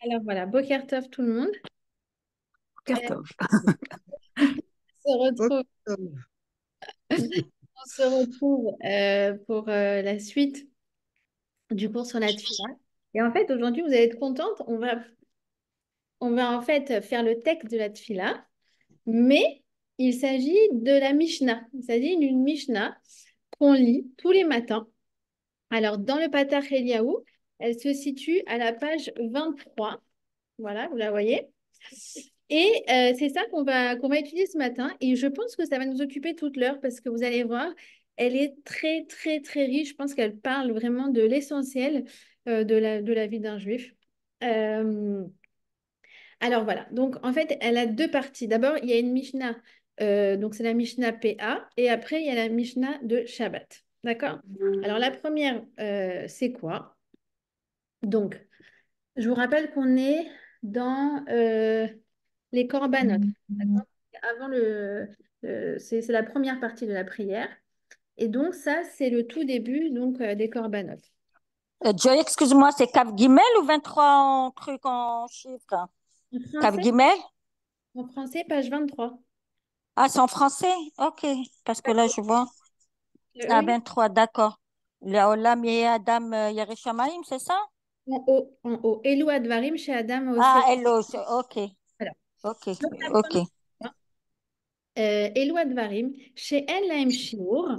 Alors voilà, Boker Tov tout le monde. Euh, Cartov. on se retrouve, Cartov. on se retrouve pour la suite du cours sur la tefila. Et en fait, aujourd'hui, vous allez être contente. On va en fait faire le texte de la tefila, mais il s'agit de la Mishnah. Il s'agit d'une Mishnah qu'on lit tous les matins. Alors, dans le Patach Eliyahu, elle se situe à la page 23. Voilà, vous la voyez. Et c'est ça qu'on va étudier ce matin. Et je pense que ça va nous occuper toute l'heure parce que vous allez voir, elle est très, très, très riche. Je pense qu'elle parle vraiment de l'essentiel de la vie d'un juif. Euh, alors voilà, donc en fait, elle a deux parties. D'abord, il y a une Mishnah, donc c'est la Mishnah PA, et après, il y a la Mishnah de Shabbat. D'accord? Alors la première, c'est quoi? Donc, je vous rappelle qu'on est dans les corbanotes. D'accord. Avant c'est la première partie de la prière. Et donc, ça, c'est le tout début donc, des corbanotes. Joy, excuse-moi, c'est Cap Guimel ou 23 en truc en chiffres? En Cap français, Guimel? page 23. Ah, c'est en français? Ok, parce que là, je vois. Ah, Oui, 23, d'accord. La Olam Adam Yerushalayim, c'est ça? en haut, en haut. Elou Advarim chez Adam Ah, aussi. hello, ok, Voilà. ok, Donc, la ok. première, Elou Advarim chez En Lahem Shiur.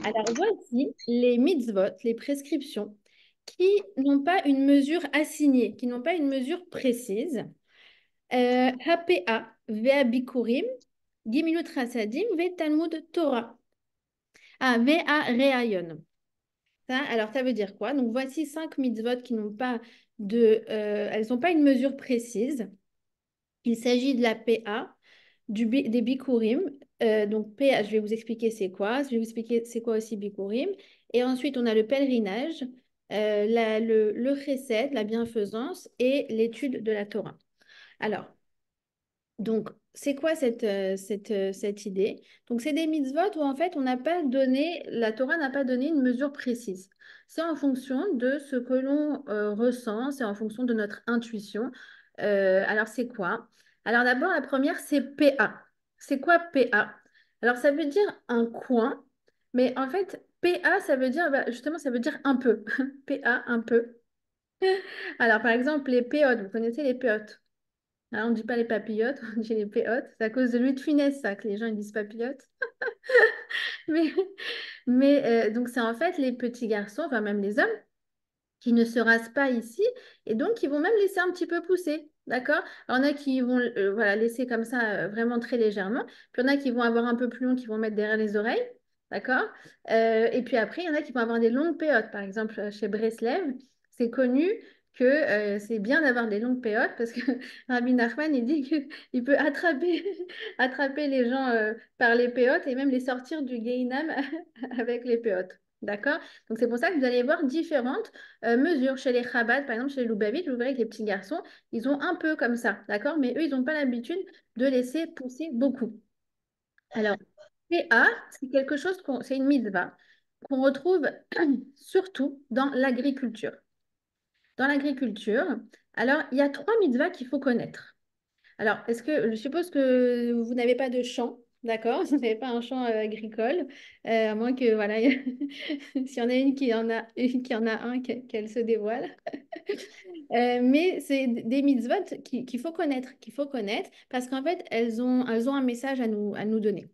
Alors, voici les mitzvot, les prescriptions, qui n'ont pas une mesure assignée, qui n'ont pas une mesure précise. HPA, Vea Bikurim, Gimilut Chasadim, Ve Talmud Torah. Ah, Vea Reayon. Alors, ça veut dire quoi? Donc, voici 5 mitzvot qui n'ont pas elles n'ont pas une mesure précise. Il s'agit de la PA, des Bikurim. Donc, PA, je vais vous expliquer c'est quoi. Je vais vous expliquer c'est quoi aussi Bikurim. Et ensuite, on a le pèlerinage, le chesed, la bienfaisance et l'étude de la Torah. Alors, donc, c'est quoi cette idée? Donc, c'est des mitzvot où en fait, on n'a pas donné, la Torah n'a pas donné une mesure précise. C'est en fonction de ce que l'on ressent, c'est en fonction de notre intuition. Alors, c'est quoi? Alors, d'abord, la première, c'est PA. C'est quoi PA? Alors, ça veut dire un coin, mais en fait, PA, ça veut dire, justement, ça veut dire un peu. PA, un peu. Alors, par exemple, les péotes, vous connaissez les péotes? Ah, on ne dit pas les papillotes, on dit les péotes. C'est à cause de l'huile de finesse, ça, que les gens ils disent papillotes. Mais, donc, c'est en fait les petits garçons, enfin même les hommes, qui ne se rasent pas ici et donc qui vont même laisser un petit peu pousser. D'accord? Alors, il y en a qui vont voilà, laisser comme ça vraiment très légèrement. Puis il y en a qui vont avoir un peu plus long, qui vont mettre derrière les oreilles. D'accord? Et puis après, il y en a qui vont avoir des longues péotes. Par exemple, chez Breslev, c'est connu que c'est bien d'avoir des longues péotes parce que Rabbi Nachman, il dit qu'il peut attraper, attraper les gens par les péotes et même les sortir du Gehinam avec les péotes. D'accord? Donc c'est pour ça que vous allez voir différentes mesures. Chez les Chabad, par exemple, chez les Loubavitch, vous verrez que les petits garçons, ils ont un peu comme ça, d'accord? Mais eux, ils n'ont pas l'habitude de laisser pousser beaucoup. Alors, PA, c'est quelque chose c'est une mitzvah qu'on retrouve surtout dans l'agriculture. Dans l'agriculture, alors, il y a 3 mitzvahs qu'il faut connaître. Alors, je suppose que vous n'avez pas de champ, d'accord? Vous n'avez pas un champ agricole, à moins que, voilà, s'il y en a une qui en a un, qu'elle se dévoile. Mais c'est des mitzvot qu'il faut connaître, parce qu'en fait, elles ont un message à nous donner.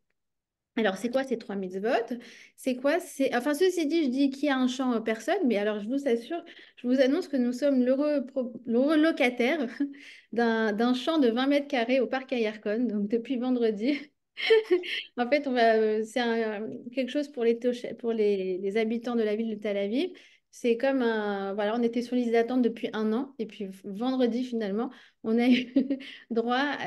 Alors, c'est quoi ces 3 mitzvot? C'est quoi? Enfin, ceci dit, je dis qui a un champ, personne, mais alors je vous assure, je vous annonce que nous sommes l'heureux locataire d'un champ de 20 mètres carrés au parc Ayercon, donc depuis vendredi. En fait, c'est quelque chose pour les habitants de la ville de Tel Aviv. C'est comme voilà, on était sur liste d'attente depuis un an et puis vendredi finalement, on a eu droit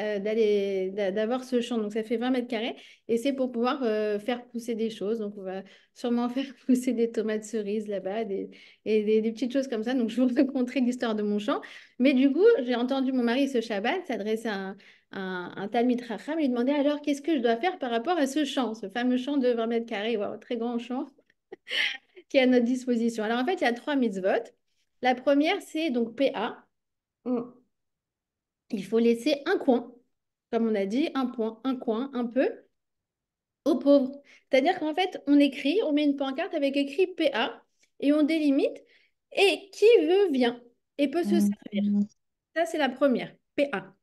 d'avoir ce champ. Donc ça fait 20 mètres carrés et c'est pour pouvoir faire pousser des choses. Donc on va sûrement faire pousser des tomates cerises là-bas et des petites choses comme ça. Donc je vous raconterai l'histoire de mon champ. Mais du coup, j'ai entendu mon mari ce Shabbat s'adresser à un Talmid Chacham, lui demandait alors qu'est-ce que je dois faire par rapport à ce champ, ce fameux champ de 20 mètres carrés, wow, très grand champ qui est à notre disposition. Alors en fait, il y a 3 mitzvot. La première, c'est donc PA. Mm. il faut laisser un coin, comme on a dit, un point, un coin, un peu, aux pauvres. C'est-à-dire qu'en fait, on écrit, on met une pancarte avec écrit PA et on délimite, et qui veut vient et peut se servir. Ça, c'est la première, PA.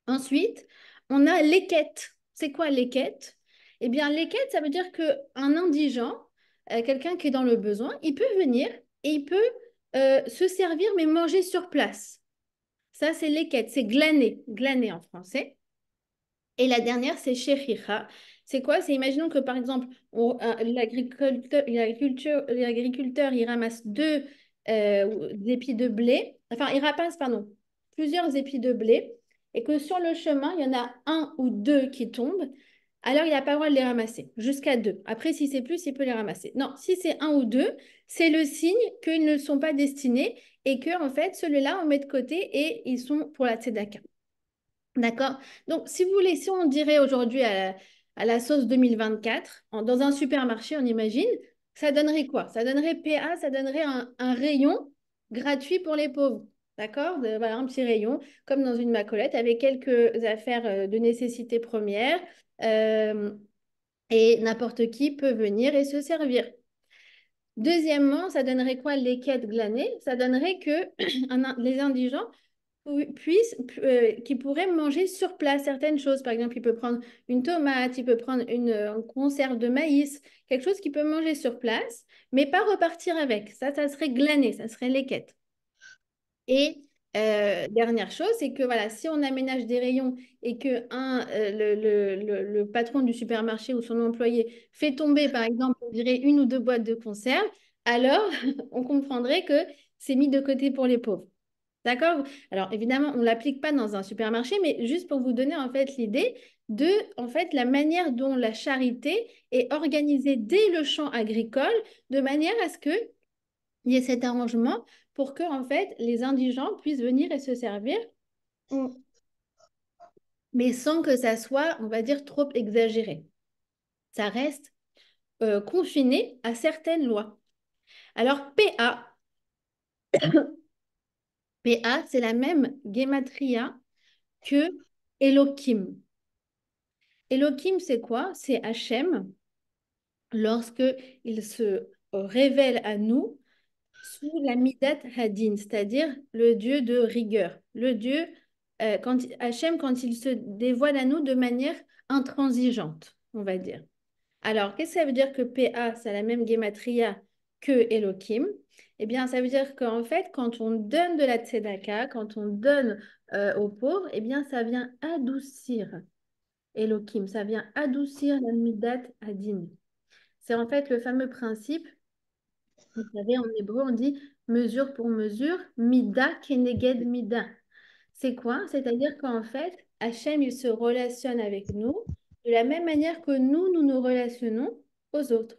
Ensuite, on a les quêtes. C'est quoi les quêtes? Eh bien, les quêtes, ça veut dire qu'un indigent, quelqu'un qui est dans le besoin, il peut venir et il peut se servir, mais manger sur place. Ça, c'est les quêtes, c'est glaner, glaner en français. Et la dernière, c'est sheriha. C'est quoi? C'est imaginons que par exemple, l'agriculteur, il ramasse deux épis de blé, enfin, il ramasse, pardon, plusieurs épis de blé, et que sur le chemin, il y en a un ou deux qui tombent, alors il n'a pas le droit de les ramasser, jusqu'à deux. Après, si c'est plus, il peut les ramasser. Non, si c'est un ou deux, c'est le signe qu'ils ne sont pas destinés et que, en fait, ceux-là, on met de côté et ils sont pour la tzedaka. D'accord? Donc, si vous voulez, si on dirait aujourd'hui à la sauce 2024, dans un supermarché, on imagine, ça donnerait quoi? Ça donnerait PA, ça donnerait un rayon gratuit pour les pauvres. D'accord? Voilà, un petit rayon, comme dans une macolette, avec quelques affaires de nécessité première, euh, et n'importe qui peut venir et se servir. Deuxièmement, ça donnerait quoi les quêtes glanées? Ça donnerait que les indigents qui pourrait manger sur place certaines choses. Par exemple, il peut prendre une tomate, il peut prendre une conserve de maïs, quelque chose qu'il peut manger sur place, mais pas repartir avec. Ça serait glané, ça serait les quêtes. Et dernière chose, c'est que voilà, si on aménage des rayons et que le patron du supermarché ou son employé fait tomber, par exemple, on dirait une ou deux boîtes de conserve, alors on comprendrait que c'est mis de côté pour les pauvres. D'accord? Alors évidemment, on ne l'applique pas dans un supermarché, mais juste pour vous donner en fait l'idée de en fait la manière dont la charité est organisée dès le champ agricole, de manière à ce que il y ait cet arrangement pour que en fait les indigents puissent venir et se servir, mm, mais sans que ça soit, on va dire, trop exagéré. Ça reste confiné à certaines lois. Alors PA, c'est la même gematria que Elohim. Elohim, c'est quoi? C'est Hachem lorsque il se révèle à nous sous la Midat Hadin, c'est-à-dire le Dieu de rigueur, le Dieu Hachem quand il se dévoile à nous de manière intransigeante, on va dire. Alors, qu'est-ce que ça veut dire que PA, c'est la même gematria que Elohim? Eh bien, ça veut dire qu'en fait, quand on donne de la tzedaka, quand on donne aux pauvres, eh bien, ça vient adoucir Elohim, ça vient adoucir la Midat Hadin. C'est en fait le fameux principe, vous savez, en hébreu, on dit mesure pour mesure, Mida keneged Mida. C'est quoi? C'est-à-dire qu'en fait, Hachem, il se relationne avec nous de la même manière que nous nous relationnons aux autres.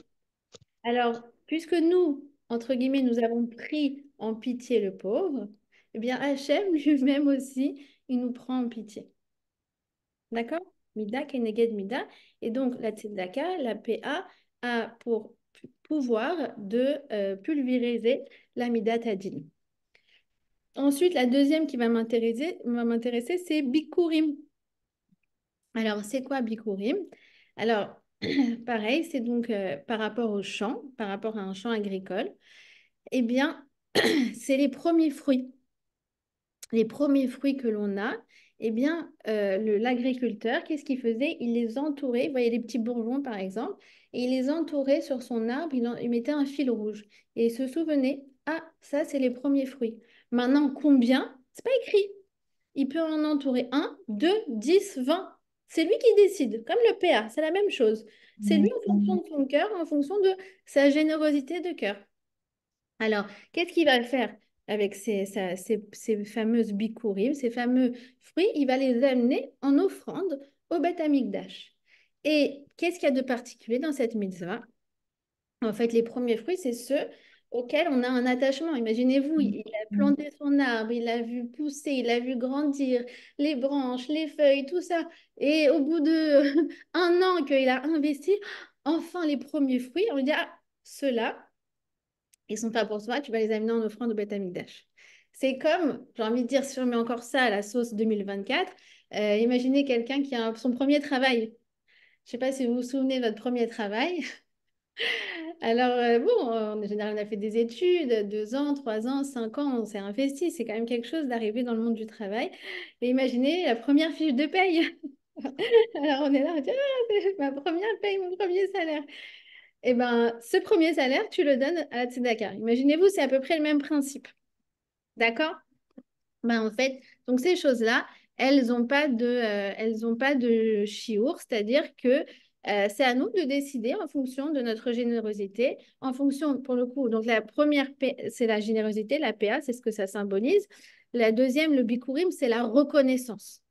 Alors, puisque nous, entre guillemets, nous avons pris en pitié le pauvre, eh bien, Hachem lui-même aussi, il nous prend en pitié. D'accord? Mida, Keneged, Mida. Et donc, la Tzedaka, la PA, a pour pouvoir de pulvériser la Midat Hadin. Ensuite, la deuxième qui va m'intéresser, c'est Bikurim. Alors, c'est quoi Bikurim? Alors, pareil, c'est donc par rapport au champ, par rapport à un champ agricole. Eh bien, c'est les premiers fruits. Les premiers fruits que l'on a, eh bien, l'agriculteur, qu'est-ce qu'il faisait? Il les entourait, vous voyez les petits bourgeons par exemple, et il les entourait sur son arbre, il mettait un fil rouge. Et il se souvenait, ah, ça c'est les premiers fruits. Maintenant, combien? C'est pas écrit. Il peut en entourer un, deux, 10, 20. C'est lui qui décide, comme le PA, c'est la même chose. C'est lui en fonction de son cœur, en fonction de sa générosité de cœur. Alors, qu'est-ce qu'il va faire avec ces fameuses bikurim, ces fameux fruits? Il va les amener en offrande au Beth Amikdash. Et qu'est-ce qu'il y a de particulier dans cette mitzvah? En fait, les premiers fruits, c'est ceux auxquels on a un attachement. Imaginez-vous, il a planté son arbre, il l'a vu pousser, il l'a vu grandir, les branches, les feuilles, tout ça. Et au bout de un an qu'il a investi, enfin les premiers fruits, on lui dit, ah, ceux-là, ils sont pas pour toi, tu vas les amener en offrande au Beth Amikdash. C'est comme, j'ai envie de dire, si on met encore ça à la sauce 2024, imaginez quelqu'un qui a son premier travail. Je ne sais pas si vous vous souvenez de votre premier travail. Alors, bon, en général, on a fait des études, 2 ans, 3 ans, 5 ans, on s'est investi. C'est quand même quelque chose d'arriver dans le monde du travail. Et imaginez la première fiche de paye. Alors, on est là, on dit, ah, c'est ma première paye, mon premier salaire. Eh bien, ce premier salaire, tu le donnes à la tzedaka. Imaginez-vous, c'est à peu près le même principe. D'accord? Ben, en fait, donc ces choses-là, elles ont pas de chiour, c'est-à-dire que c'est à nous de décider en fonction de notre générosité, en fonction, pour le coup, donc la première, c'est la générosité, la PA, c'est ce que ça symbolise. La deuxième, le bikurim, c'est la reconnaissance.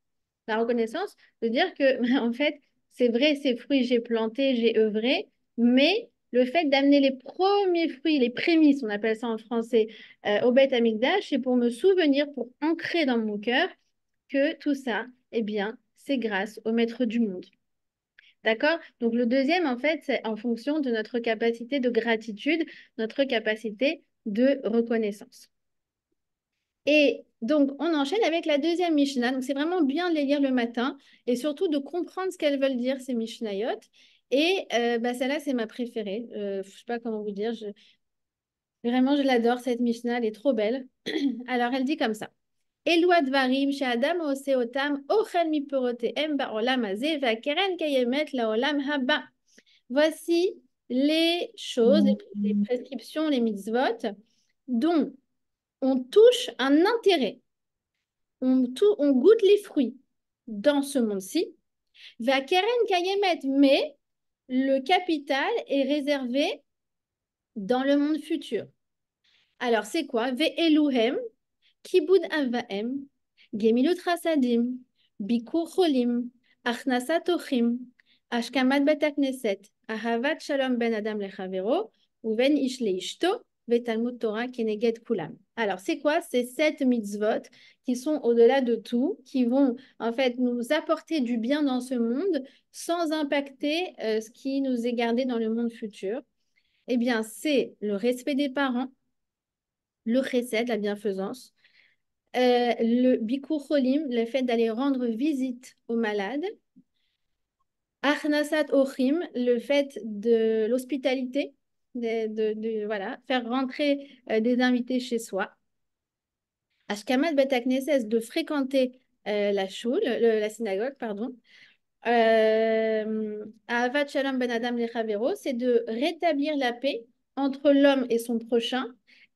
La reconnaissance, de dire que, en fait, c'est vrai, ces fruits, j'ai planté, j'ai œuvré, mais le fait d'amener les premiers fruits, les prémices, on appelle ça en français, au Beth Amikdash, c'est pour me souvenir, pour ancrer dans mon cœur que tout ça, eh bien, c'est grâce au Maître du monde. D'accord? Donc, le deuxième, en fait, c'est en fonction de notre capacité de gratitude, notre capacité de reconnaissance. Et donc, on enchaîne avec la deuxième Mishnah. Donc, c'est vraiment bien de les lire le matin et surtout de comprendre ce qu'elles veulent dire, ces Mishnayot. Et bah, celle-là, c'est ma préférée. Je ne sais pas comment vous dire. Vraiment, je l'adore, cette Mishnah. Elle est trop belle. Alors, elle dit comme ça. Eloi dvarim she'adam ose otam ochel miporotehem ba'olam hazeh ve'akeren kayemet la'olam haba. Voici les choses, les prescriptions, les mitzvot dont on touche un intérêt. On goûte les fruits dans ce monde-ci. Va Keren Kayemet, mais le capital est réservé dans le monde futur. Alors, c'est quoi? Ve Eluhem, Kibud Avahem, Gemilut Rasadim, Bikur Cholim, Achnasat Ochim, Ashkamat Bet Knesset, Ahavat Shalom Ben Adam Lechavero, Uven Ish Leishto, Vetalmud Torah Keneged Kulam. Alors, c'est quoi? C'est 7 mitzvot qui sont au-delà de tout, qui vont en fait nous apporter du bien dans ce monde sans impacter ce qui nous est gardé dans le monde futur. Eh bien, c'est le respect des parents, le chesed, la bienfaisance, le bikur cholim, le fait d'aller rendre visite aux malades, achnasat ochim, le fait de l'hospitalité, voilà, faire rentrer des invités chez soi, ashkamat bet hakneses, de fréquenter la shul, la synagogue, pardon, Ahavat Shalom Ben Adam Lechavero, c'est de rétablir la paix entre l'homme et son prochain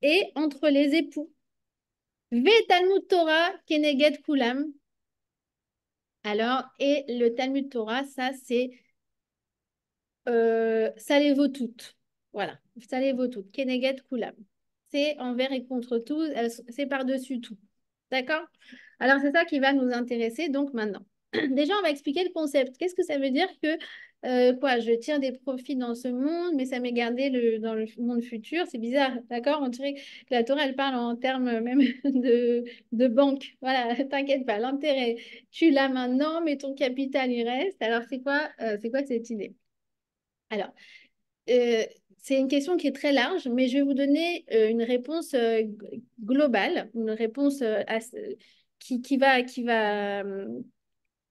et entre les époux. Ve Talmud Torah Keneged Kulam. Alors, et le Talmud Torah, ça les vaut toutes. Voilà, ça les vaut toutes. Keneged Kulam. C'est envers et contre tout, c'est par-dessus tout. D'accord? Alors, c'est ça qui va nous intéresser donc maintenant. Déjà, on va expliquer le concept. Qu'est-ce que ça veut dire que quoi, je tire des profits dans ce monde, mais ça m'est gardé dans le monde futur? C'est bizarre, d'accord? On dirait que la Torah, elle parle en termes même de banque. Voilà, t'inquiète pas, l'intérêt, tu l'as maintenant, mais ton capital, il reste. Alors, c'est quoi cette idée? Alors, euh, c'est une question qui est très large, mais je vais vous donner une réponse globale, une réponse qui va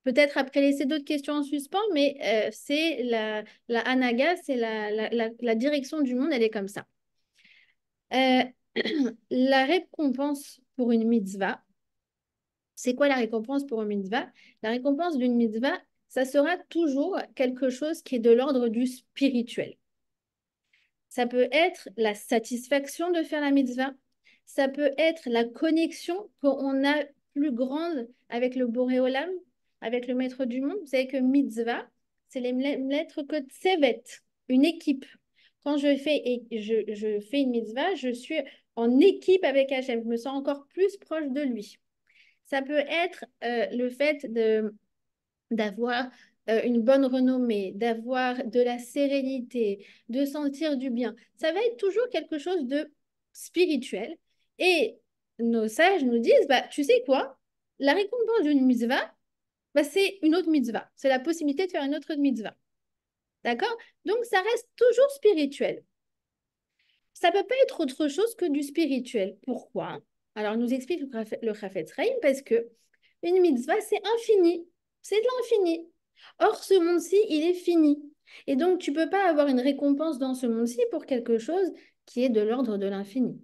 peut-être après laisser d'autres questions en suspens, mais c'est la Hanaga, c'est la direction du monde, elle est comme ça. Euh, la récompense pour une mitzvah, c'est quoi la récompense pour une mitzvah? La récompense d'une mitzvah, ça sera toujours quelque chose qui est de l'ordre du spirituel. Ça peut être la satisfaction de faire la mitzvah. Ça peut être la connexion qu'on a plus grande avec le Boré Olam, avec le Maître du monde. Vous savez que mitzvah, c'est les lettres que tsevet, une équipe. Quand je fais une mitzvah, je suis en équipe avec Hachem. Je me sens encore plus proche de lui. Ça peut être le fait d'avoir une bonne renommée, d'avoir de la sérénité, de sentir du bien. Ça va être toujours quelque chose de spirituel. Et nos sages nous disent, bah, tu sais quoi? La récompense d'une mitzvah, bah, c'est une autre mitzvah. C'est la possibilité de faire une autre mitzvah. D'accord? Donc, ça reste toujours spirituel. Ça ne peut pas être autre chose que du spirituel. Pourquoi? Alors, il nous explique le Chafetz Chaim parce que une mitzvah, c'est infini. C'est de l'infini. Or, ce monde-ci, il est fini. Et donc, tu ne peux pas avoir une récompense dans ce monde-ci pour quelque chose qui est de l'ordre de l'infini.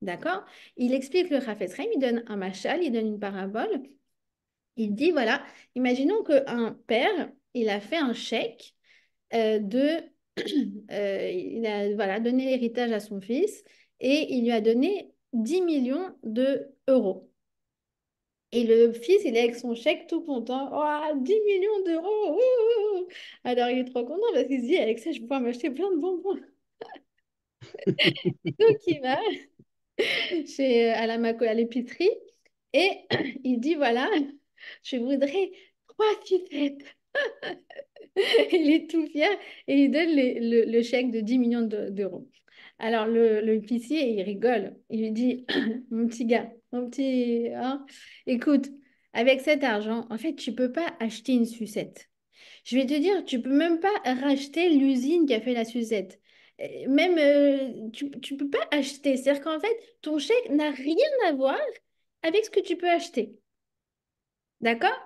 D'accord? Il explique le Chafetz Chaim, il donne un machal, il donne une parabole. Il dit, voilà, imaginons qu'un père, il a fait un chèque de... il a voilà, donné l'héritage à son fils et il lui a donné 10 millions d'euros. Et le fils, il est avec son chèque tout content. Oh, 10 millions d'euros! Ouh, ouh. Alors, il est trop content parce qu'il se dit, avec ça, je vais pouvoir m'acheter plein de bonbons. Donc, il va à l'épicerie et il dit, voilà, je voudrais 3 sucettes. Il est tout fier et il donne le chèque de 10 millions d'euros. Alors, le épicier, il rigole. Il lui dit, mon petit gars, mon petit, hein, écoute, avec cet argent, en fait, tu peux pas acheter une sucette. Je vais te dire, tu peux même pas racheter l'usine qui a fait la sucette. Même, tu peux pas acheter. C'est-à-dire qu'en fait, ton chèque n'a rien à voir avec ce que tu peux acheter. D'accord?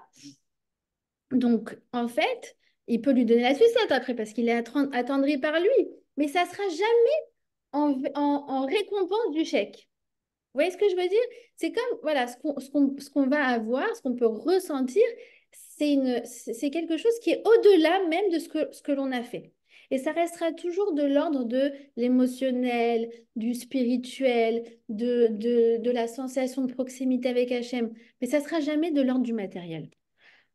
Donc, en fait, il peut lui donner la sucette après parce qu'il est attendri par lui. Mais ça sera jamais en récompense du chèque. Vous voyez ce que je veux dire? C'est comme, voilà, ce qu'on va avoir, ce qu'on peut ressentir, c'est quelque chose qui est au-delà même de ce que l'on a fait. Et ça restera toujours de l'ordre de l'émotionnel, du spirituel, de la sensation de proximité avec Hachem. Mais ça sera jamais de l'ordre du matériel.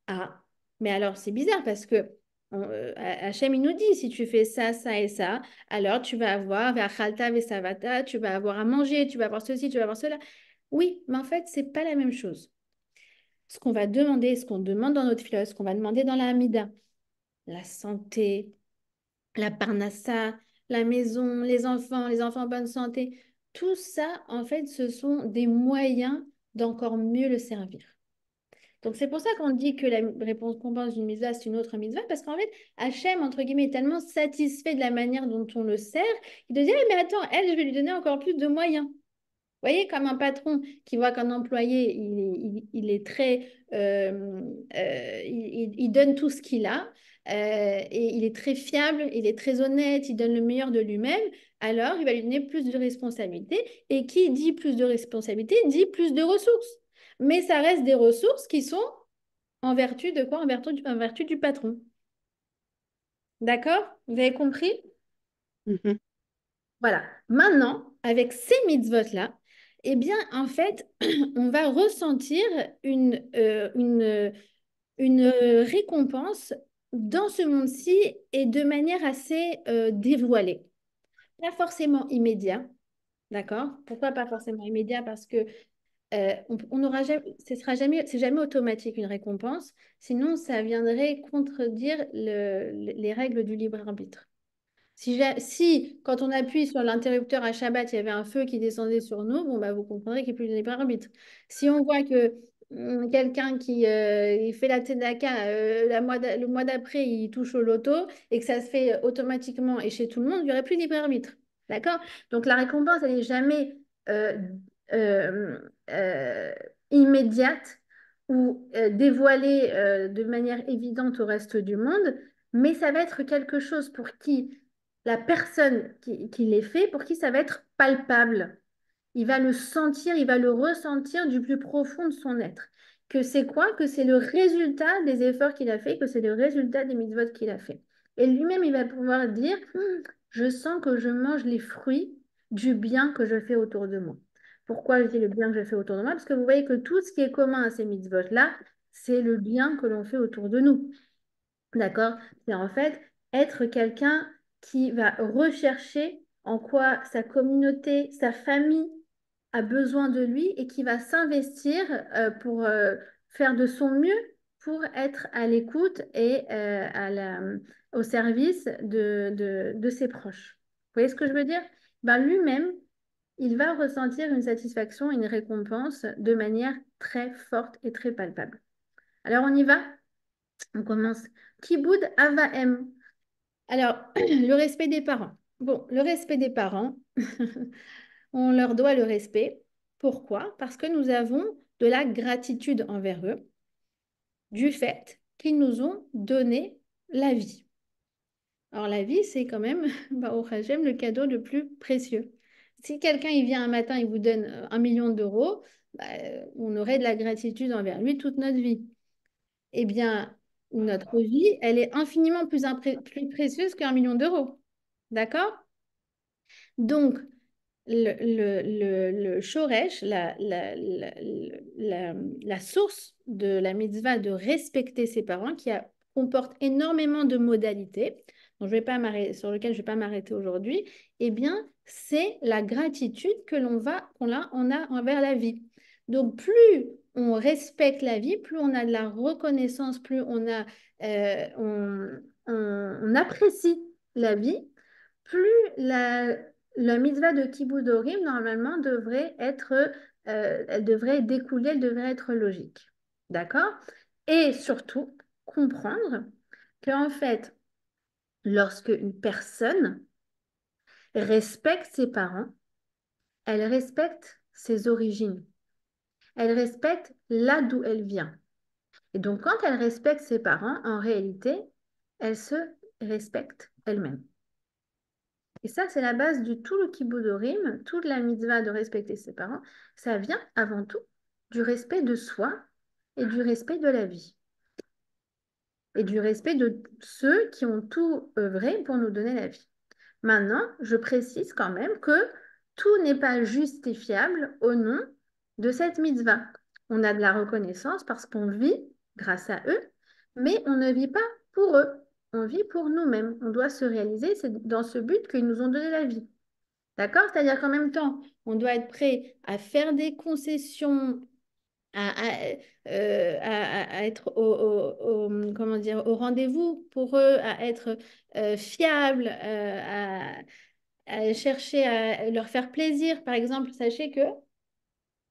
Ah, mais alors c'est bizarre parce que Hachem, il nous dit, si tu fais ça, ça et ça, alors tu vas avoir Ve'achalta ve'savata, tu vas avoir à manger, tu vas avoir ceci, tu vas avoir cela. Oui, mais en fait, c'est pas la même chose. Ce qu'on va demander, ce qu'on demande dans notre philosophe, ce qu'on va demander dans la Hamida, la santé, la parnassa, la maison, les enfants en bonne santé, tout ça, en fait, ce sont des moyens d'encore mieux le servir. Donc, c'est pour ça qu'on dit que la réponse qu'on pense d'une mitzvah, c'est une autre mitzvah, parce qu'en fait, Hachem, entre guillemets, est tellement satisfait de la manière dont on le sert, qu'il te dit, ah, mais attends, elle, je vais lui donner encore plus de moyens. Vous voyez, comme un patron qui voit qu'un employé, il est très, il donne tout ce qu'il a, et il est très fiable, il est très honnête, il donne le meilleur de lui-même, alors il va lui donner plus de responsabilités. Et qui dit plus de responsabilités, dit plus de ressources. Mais ça reste des ressources qui sont en vertu de quoi? En vertu du patron. D'accord? Vous avez compris? Mhm. Voilà. Maintenant, avec ces mitzvot-là, eh bien, en fait, on va ressentir une récompense dans ce monde-ci et de manière assez dévoilée. Pas forcément immédiat, d'accord? Pourquoi pas forcément immédiat? Parce que on n'aura jamais, ce sera jamais, c'est jamais automatique une récompense, sinon ça viendrait contredire les règles du libre arbitre. Si, quand on appuie sur l'interrupteur à Shabbat, il y avait un feu qui descendait sur nous, bon, bah, vous comprendrez qu'il n'y a plus de libre arbitre. Si on voit que quelqu'un qui il fait la tzedaka, le mois d'après, il touche au loto et que ça se fait automatiquement et chez tout le monde, il n'y aurait plus de libre arbitre. D'accord? Donc la récompense, elle n'est jamais euh, euh, euh, immédiate ou dévoilée de manière évidente au reste du monde, mais ça va être quelque chose pour qui la personne qui les fait, pour qui ça va être palpable. Il va le sentir, il va le ressentir du plus profond de son être. Que c'est quoi? Que c'est le résultat des efforts qu'il a fait, que c'est le résultat des mitzvot qu'il a fait. Et lui-même, il va pouvoir dire, je sens que je mange les fruits du bien que je fais autour de moi. Pourquoi je dis le bien que je fais autour de moi? Parce que vous voyez que tout ce qui est commun à ces mitzvot-là, c'est le bien que l'on fait autour de nous. D'accord? C'est en fait être quelqu'un qui va rechercher en quoi sa communauté, sa famille a besoin de lui et qui va s'investir pour faire de son mieux pour être à l'écoute et au service de ses proches. Vous voyez ce que je veux dire? Ben, lui-même, il va ressentir une satisfaction, une récompense de manière très forte et très palpable. Alors, on y va? On commence. Kiboud Avaem. Alors, le respect des parents. Bon, le respect des parents, on leur doit le respect. Pourquoi? Parce que nous avons de la gratitude envers eux du fait qu'ils nous ont donné la vie. Alors la vie, c'est quand même, bah, au Hachem, le cadeau le plus précieux. Si quelqu'un il vient un matin et vous donne 1 million d'euros, bah, on aurait de la gratitude envers lui toute notre vie. Eh bien, notre vie, elle est infiniment plus précieuse qu'1 million d'euros. D'accord? Donc, le shoresh, la source de la mitzvah de respecter ses parents, comporte énormément de modalités, dont je vais pas sur lesquelles je ne vais pas m'arrêter aujourd'hui, eh bien, c'est la gratitude qu'on a envers la vie. Donc, plus on respecte la vie, plus on a de la reconnaissance, plus on apprécie la vie, plus la mitzvah de Kibbout normalement, elle devrait découler, elle devrait être logique. D'accord? Et surtout, comprendre qu'en fait, lorsque une personne respecte ses parents, elle respecte ses origines. Elle respecte là d'où elle vient. Et donc, quand elle respecte ses parents, en réalité, elle se respecte elle-même. Et ça, c'est la base de tout le kibbudorim, toute la mitzvah de respecter ses parents. Ça vient avant tout du respect de soi et du respect de la vie. Et du respect de ceux qui ont tout œuvré pour nous donner la vie. Maintenant, je précise quand même que tout n'est pas justifiable au nom de cette mitzvah. On a de la reconnaissance parce qu'on vit grâce à eux, mais on ne vit pas pour eux. On vit pour nous-mêmes. On doit se réaliser, c'est dans ce but qu'ils nous ont donné la vie. D'accord? C'est-à-dire qu'en même temps, on doit être prêt à faire des concessions, à, à- à être comment dire, au rendez-vous pour eux, à être fiable, à chercher à leur faire plaisir. Par exemple, sachez que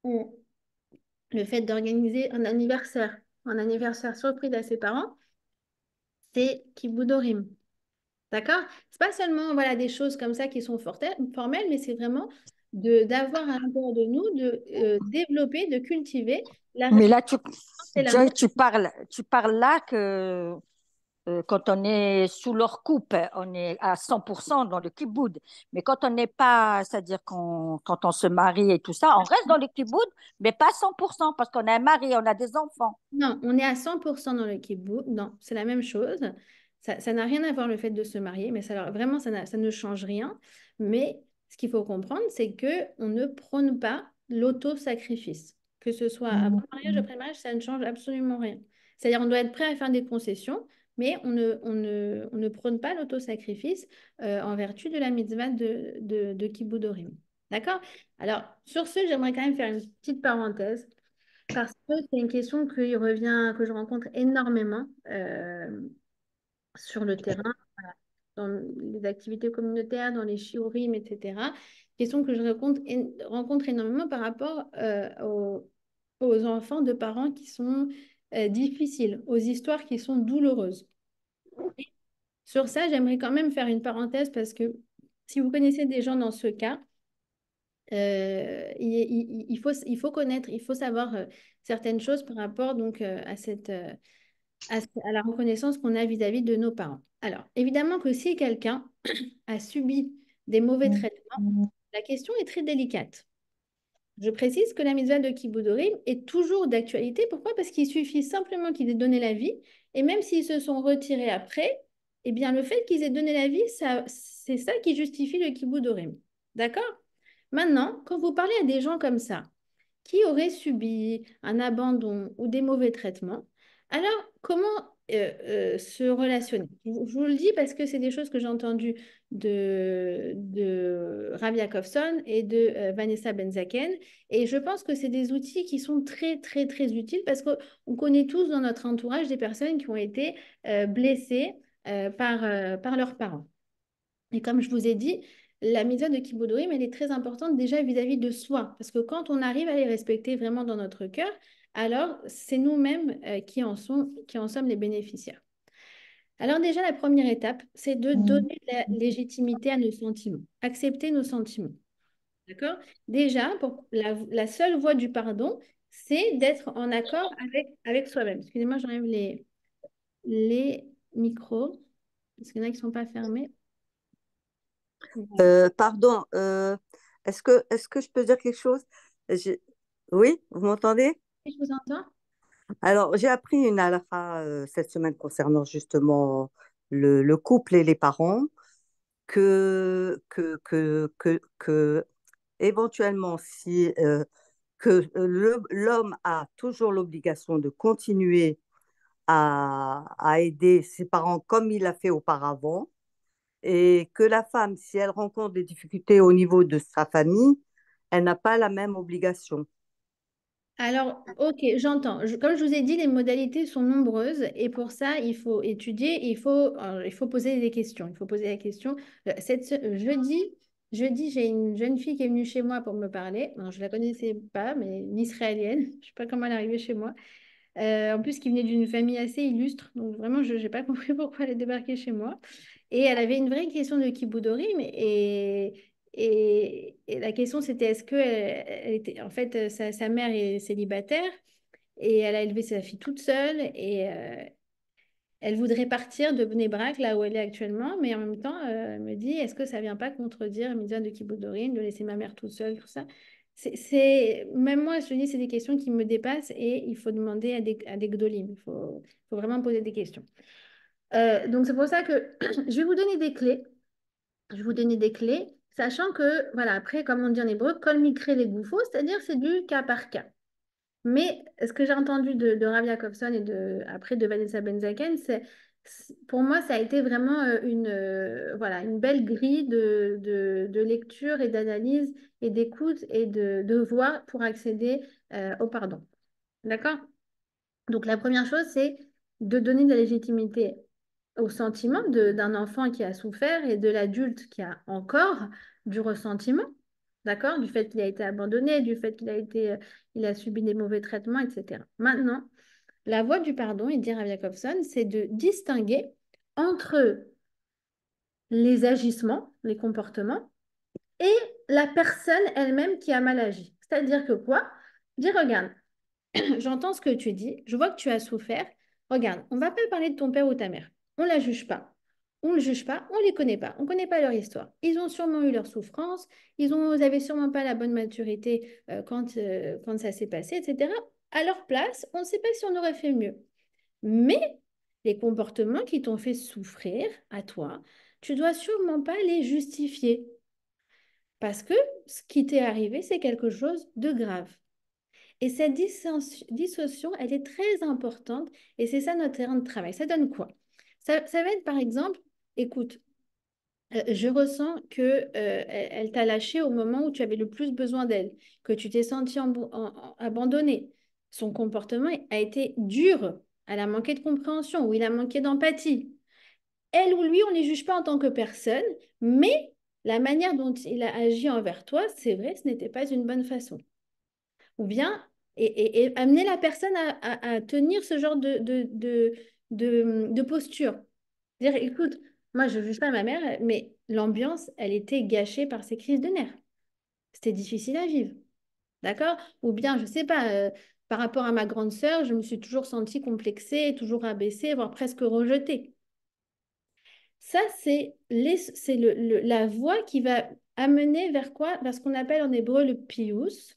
on- le fait d'organiser un anniversaire surprise à ses parents, c'est Kiboudorim. D'accord? C'est pas seulement voilà, des choses comme ça qui sont formelles, mais c'est vraiment d'avoir à l'intérieur de nous, de développer, de cultiver la Mais reconnaissance là, et Joy, l'amour. tu parles là que quand on est sous leur coupe, on est à 100% dans le kibbutz. Mais quand on n'est pas, c'est-à-dire quand on se marie et tout ça, on reste dans le kibbutz, mais pas 100% parce qu'on a un mari, on a des enfants. Non, on est à 100% dans le kibbutz. Non, c'est la même chose. Ça n'a rien à voir le fait de se marier, mais vraiment, ça ne change rien. Mais ce qu'il faut comprendre, c'est que on ne prône pas l'auto-sacrifice. Que ce soit avant le mariage, après le mariage, ça ne change absolument rien. C'est-à-dire, on doit être prêt à faire des concessions, mais on ne prône pas l'auto-sacrifice en vertu de la mitzvah de Kibbutz Dorim. D'accord? Alors, sur ce, j'aimerais quand même faire une petite parenthèse. Parce que c'est une question qui revient, que je rencontre énormément sur le terrain, dans les activités communautaires, dans les shiurim, etc. Question que je rencontre énormément par rapport aux enfants de parents qui sont difficiles, aux histoires qui sont douloureuses. Sur ça, j'aimerais quand même faire une parenthèse parce que si vous connaissez des gens dans ce cas, il faut connaître, il faut savoir certaines choses par rapport donc à la reconnaissance qu'on a vis-à-vis de nos parents. Alors, évidemment que si quelqu'un a subi des mauvais traitements, la question est très délicate. Je précise que la mitzvah de Kibbudorim est toujours d'actualité. Pourquoi? Parce qu'il suffit simplement qu'ils aient donné la vie, et même s'ils se sont retirés après, eh bien le fait qu'ils aient donné la vie, c'est ça qui justifie le Kibbudorim. D'accord? Maintenant, quand vous parlez à des gens comme ça, qui auraient subi un abandon ou des mauvais traitements, alors comment se relationner? Je vous le dis parce que c'est des choses que j'ai entendues de Rav Yacovson et de Vanessa Benzaken. Et je pense que c'est des outils qui sont très, très, très utiles parce qu'on connaît tous dans notre entourage des personnes qui ont été blessées par leurs parents. Et comme je vous ai dit, la méthode de Kiboudorim, elle est très importante déjà vis-à-vis de soi. Parce que quand on arrive à les respecter vraiment dans notre cœur, alors c'est nous-mêmes qui en sommes les bénéficiaires. Alors déjà, la première étape, c'est de donner de la légitimité à nos sentiments, accepter nos sentiments. D'accord? Déjà, pour la seule voie du pardon, c'est d'être en accord avec soi-même. Excusez-moi, j'enlève les micros, parce qu'il y en a qui ne sont pas fermés. Voilà. Pardon, est-ce que je peux dire quelque chose? J'ai- Oui, vous m'entendez? Je vous entends. Alors, j'ai appris une halakha cette semaine concernant justement le couple et les parents, que éventuellement, si l'homme a toujours l'obligation de continuer à aider ses parents comme il l'a fait auparavant, et que la femme, si elle rencontre des difficultés au niveau de sa famille, elle n'a pas la même obligation. Alors, ok, j'entends. Comme je vous ai dit, les modalités sont nombreuses et pour ça, il faut étudier, il faut poser des questions. Il faut poser la question. Jeudi, j'ai une jeune fille qui est venue chez moi pour me parler. Non, je ne la connaissais pas, mais une Israélienne. Je ne sais pas comment elle est arrivée chez moi. En plus, qui venait d'une famille assez illustre. Donc, vraiment, je n'ai pas compris pourquoi elle est débarquée chez moi. Et elle avait une vraie question de Kiboudorim. Et la question, c'était est-ce que elle était, en fait, sa mère est célibataire et elle a élevé sa fille toute seule. Et elle voudrait partir de Bnei Brak, là où elle est actuellement. Mais en même temps, elle me dit est-ce que ça vient pas contredire Mitzvah de Kiboudorim, de laisser ma mère toute seule, tout ça? Même moi, je te dis, c'est des questions qui me dépassent et il faut demander à des gdolim. Il faut vraiment poser des questions. Donc, c'est pour ça que je vais vous donner des clés. Je vais vous donner des clés, sachant que, voilà, après, comme on dit en hébreu, kol mikre les gouffos, c'est-à-dire c'est du cas par cas. Mais ce que j'ai entendu de Rav Jacobson et après de Vanessa Benzaken, pour moi, ça a été vraiment voilà, une belle grille de lecture et d'analyse et d'écoute et de voix pour accéder au pardon. D'accord? Donc, la première chose, c'est de donner de la légitimité au sentiment d'un enfant qui a souffert et de l'adulte qui a encore du ressentiment, d'accord? Du fait qu'il a été abandonné, du fait il a subi des mauvais traitements, etc. Maintenant, la voie du pardon, il dit Rav Jacobson, c'est de distinguer entre les agissements, les comportements, et la personne elle-même qui a mal agi. C'est-à-dire que quoi? Dis, regarde, j'entends ce que tu dis, je vois que tu as souffert. Regarde, on ne va pas parler de ton père ou ta mère. On ne la juge pas. On ne le juge pas, on ne les connaît pas. On ne connaît pas leur histoire. Ils ont sûrement eu leur souffrance, ils n'avaient sûrement pas la bonne maturité quand ça s'est passé, etc. À leur place, on ne sait pas si on aurait fait mieux. Mais les comportements qui t'ont fait souffrir à toi, tu dois sûrement pas les justifier. Parce que ce qui t'est arrivé, c'est quelque chose de grave. Et cette dissociation, elle est très importante et c'est ça notre terrain de travail. Ça donne quoi? Ça va être par exemple, écoute, je ressens que elle t'a lâché au moment où tu avais le plus besoin d'elle, que tu t'es senti abandonné. Son comportement a été dur, elle a manqué de compréhension ou il a manqué d'empathie. Elle ou lui, on ne les juge pas en tant que personne, mais la manière dont il a agi envers toi, c'est vrai, ce n'était pas une bonne façon. Ou bien, et amener la personne à tenir ce genre de posture. Dire, écoute, moi, je ne juge pas ma mère, mais l'ambiance, elle était gâchée par ces crises de nerfs. C'était difficile à vivre. D'accord? Ou bien, je ne sais pas, par rapport à ma grande sœur, je me suis toujours sentie complexée, toujours abaissée, voire presque rejetée. Ça, c'est la voie qui va amener vers quoi? Vers ce qu'on appelle en hébreu le pious.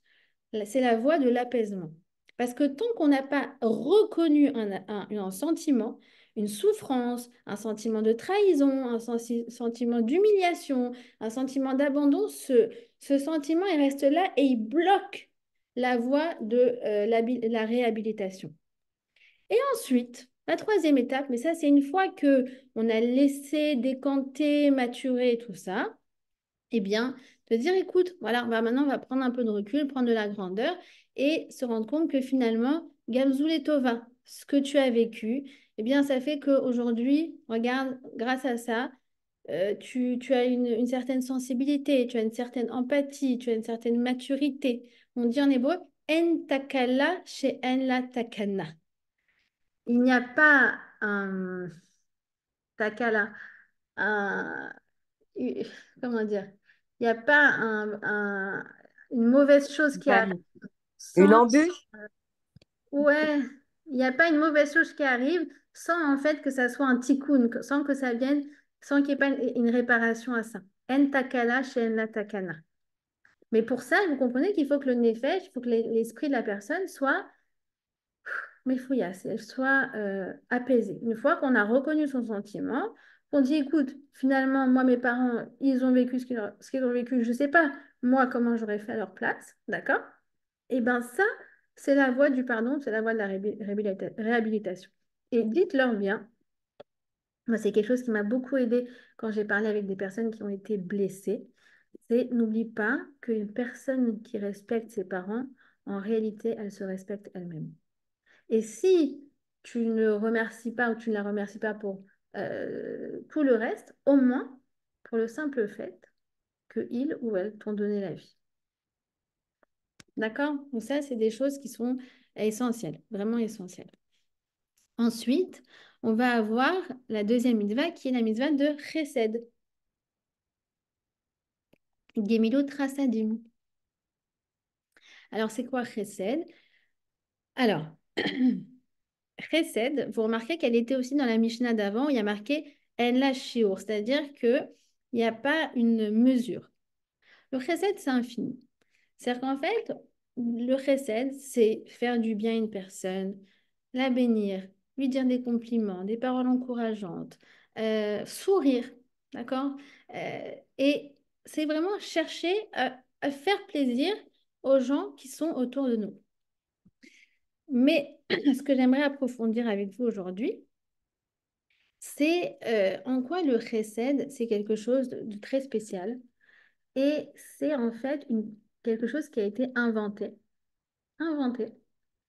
C'est la voie de l'apaisement. Parce que tant qu'on n'a pas reconnu un sentiment, une souffrance, un sentiment de trahison, sentiment d'humiliation, un sentiment d'abandon, ce sentiment, il reste là et il bloque la voie de la réhabilitation. Et ensuite, la troisième étape, mais ça c'est une fois que on a laissé décanter, maturer tout ça, eh bien, de dire, écoute, voilà, maintenant on va prendre un peu de recul, prendre de la grandeur et se rendre compte que finalement, Gamzoul et Tova, ce que tu as vécu, eh bien, ça fait qu'aujourd'hui, regarde, grâce à ça, tu as une certaine sensibilité, tu as une certaine empathie, tu as une certaine maturité. On dit en hébreu, en takala chez en la takana. Il n'y a pas un takala, un, comment dire? il n'y a pas une mauvaise chose qui arrive Une sans, embûche? ouais, il n'y a pas une mauvaise chose qui arrive sans en fait que ça soit un tikkun, sans que ça vienne, sans qu'il n'y ait pas une réparation à ça. En takana chez en la takana. Mais pour ça, vous comprenez qu'il faut que le nefesh, il faut que l'esprit de la personne soit mefouillasse, elle soit apaisée. Une fois qu'on a reconnu son sentiment, qu'on dit, écoute, finalement, moi, mes parents, ils ont vécu ce qu'ils ont vécu, je ne sais pas, moi, comment j'aurais fait à leur place, d'accord? Et bien ça, c'est la voie du pardon, c'est la voie de la réhabilitation. Et dites-leur bien, moi, c'est quelque chose qui m'a beaucoup aidé quand j'ai parlé avec des personnes qui ont été blessées. C'est n'oublie pas qu'une personne qui respecte ses parents, en réalité, elle se respecte elle-même. Et si tu ne remercies pas ou tu ne la remercies pas pour tout le reste, au moins pour le simple fait que il ou elle t'ont donné la vie. D'accord? Donc ça, c'est des choses qui sont essentielles, vraiment essentielles. Ensuite, on va avoir la deuxième mitzvah qui est la mitzvah de Chesed. Gemilut Trasadim. Alors, c'est quoi Chesed? Alors, Chesed, vous remarquez qu'elle était aussi dans la Mishnah d'avant, il y a marqué En la shiur, c'est-à-dire qu'il n'y a pas une mesure. Le chesed, c'est infini. C'est-à-dire qu'en fait, le chesed, c'est faire du bien à une personne, la bénir, lui dire des compliments, des paroles encourageantes, sourire, d'accord? Et c'est vraiment chercher à faire plaisir aux gens qui sont autour de nous. Mais ce que j'aimerais approfondir avec vous aujourd'hui, c'est en quoi le chesed, c'est quelque chose de très spécial. Et c'est en fait quelque chose qui a été inventé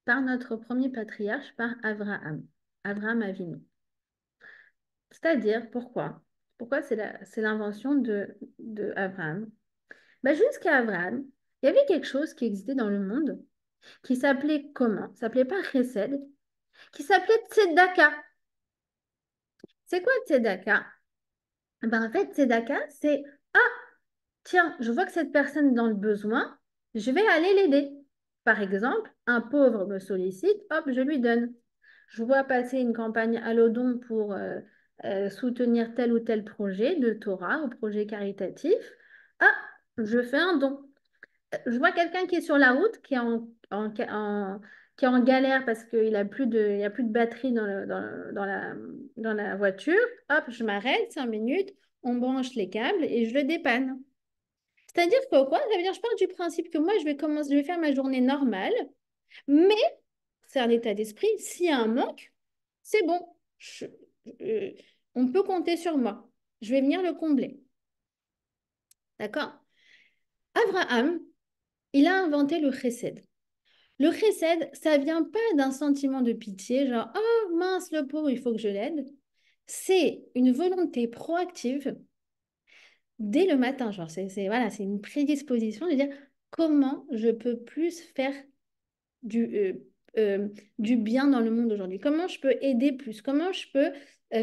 par notre premier patriarche, par Abraham, Abraham Avinu. C'est-à-dire, pourquoi? Pourquoi c'est l'invention de Abraham? Ben, jusqu'à Abraham, il y avait quelque chose qui existait dans le monde qui s'appelait comment? Ça s'appelait pas Chesed, qui s'appelait Tzedaka. C'est quoi Tzedaka? Ben, en fait, Tzedaka, c'est ah, tiens, je vois que cette personne est dans le besoin, je vais aller l'aider. Par exemple, un pauvre me sollicite, hop, je lui donne. Je vois passer une campagne à l'Odon pour soutenir tel ou tel projet de Torah ou projet caritatif. Ah, je fais un don. Je vois quelqu'un qui est sur la route, qui est en galère parce qu'il il y a plus de batterie dans la voiture. Hop, je m'arrête 5 minutes, on branche les câbles et je le dépanne. C'est-à-dire que quoi? Ça veut dire je pars du principe que moi, je vais faire ma journée normale, mais c'est un état d'esprit. S'il y a un manque, c'est bon. Euh, on peut compter sur moi. Je vais venir le combler. D'accord? Abraham, il a inventé le chesed. Le chesed, ça vient pas d'un sentiment de pitié, genre, oh mince, le pauvre, il faut que je l'aide. C'est une volonté proactive dès le matin. Genre, voilà, c'est une prédisposition de dire comment je peux plus faire du, euh, du bien dans le monde aujourd'hui? Comment je peux aider plus? Comment je peux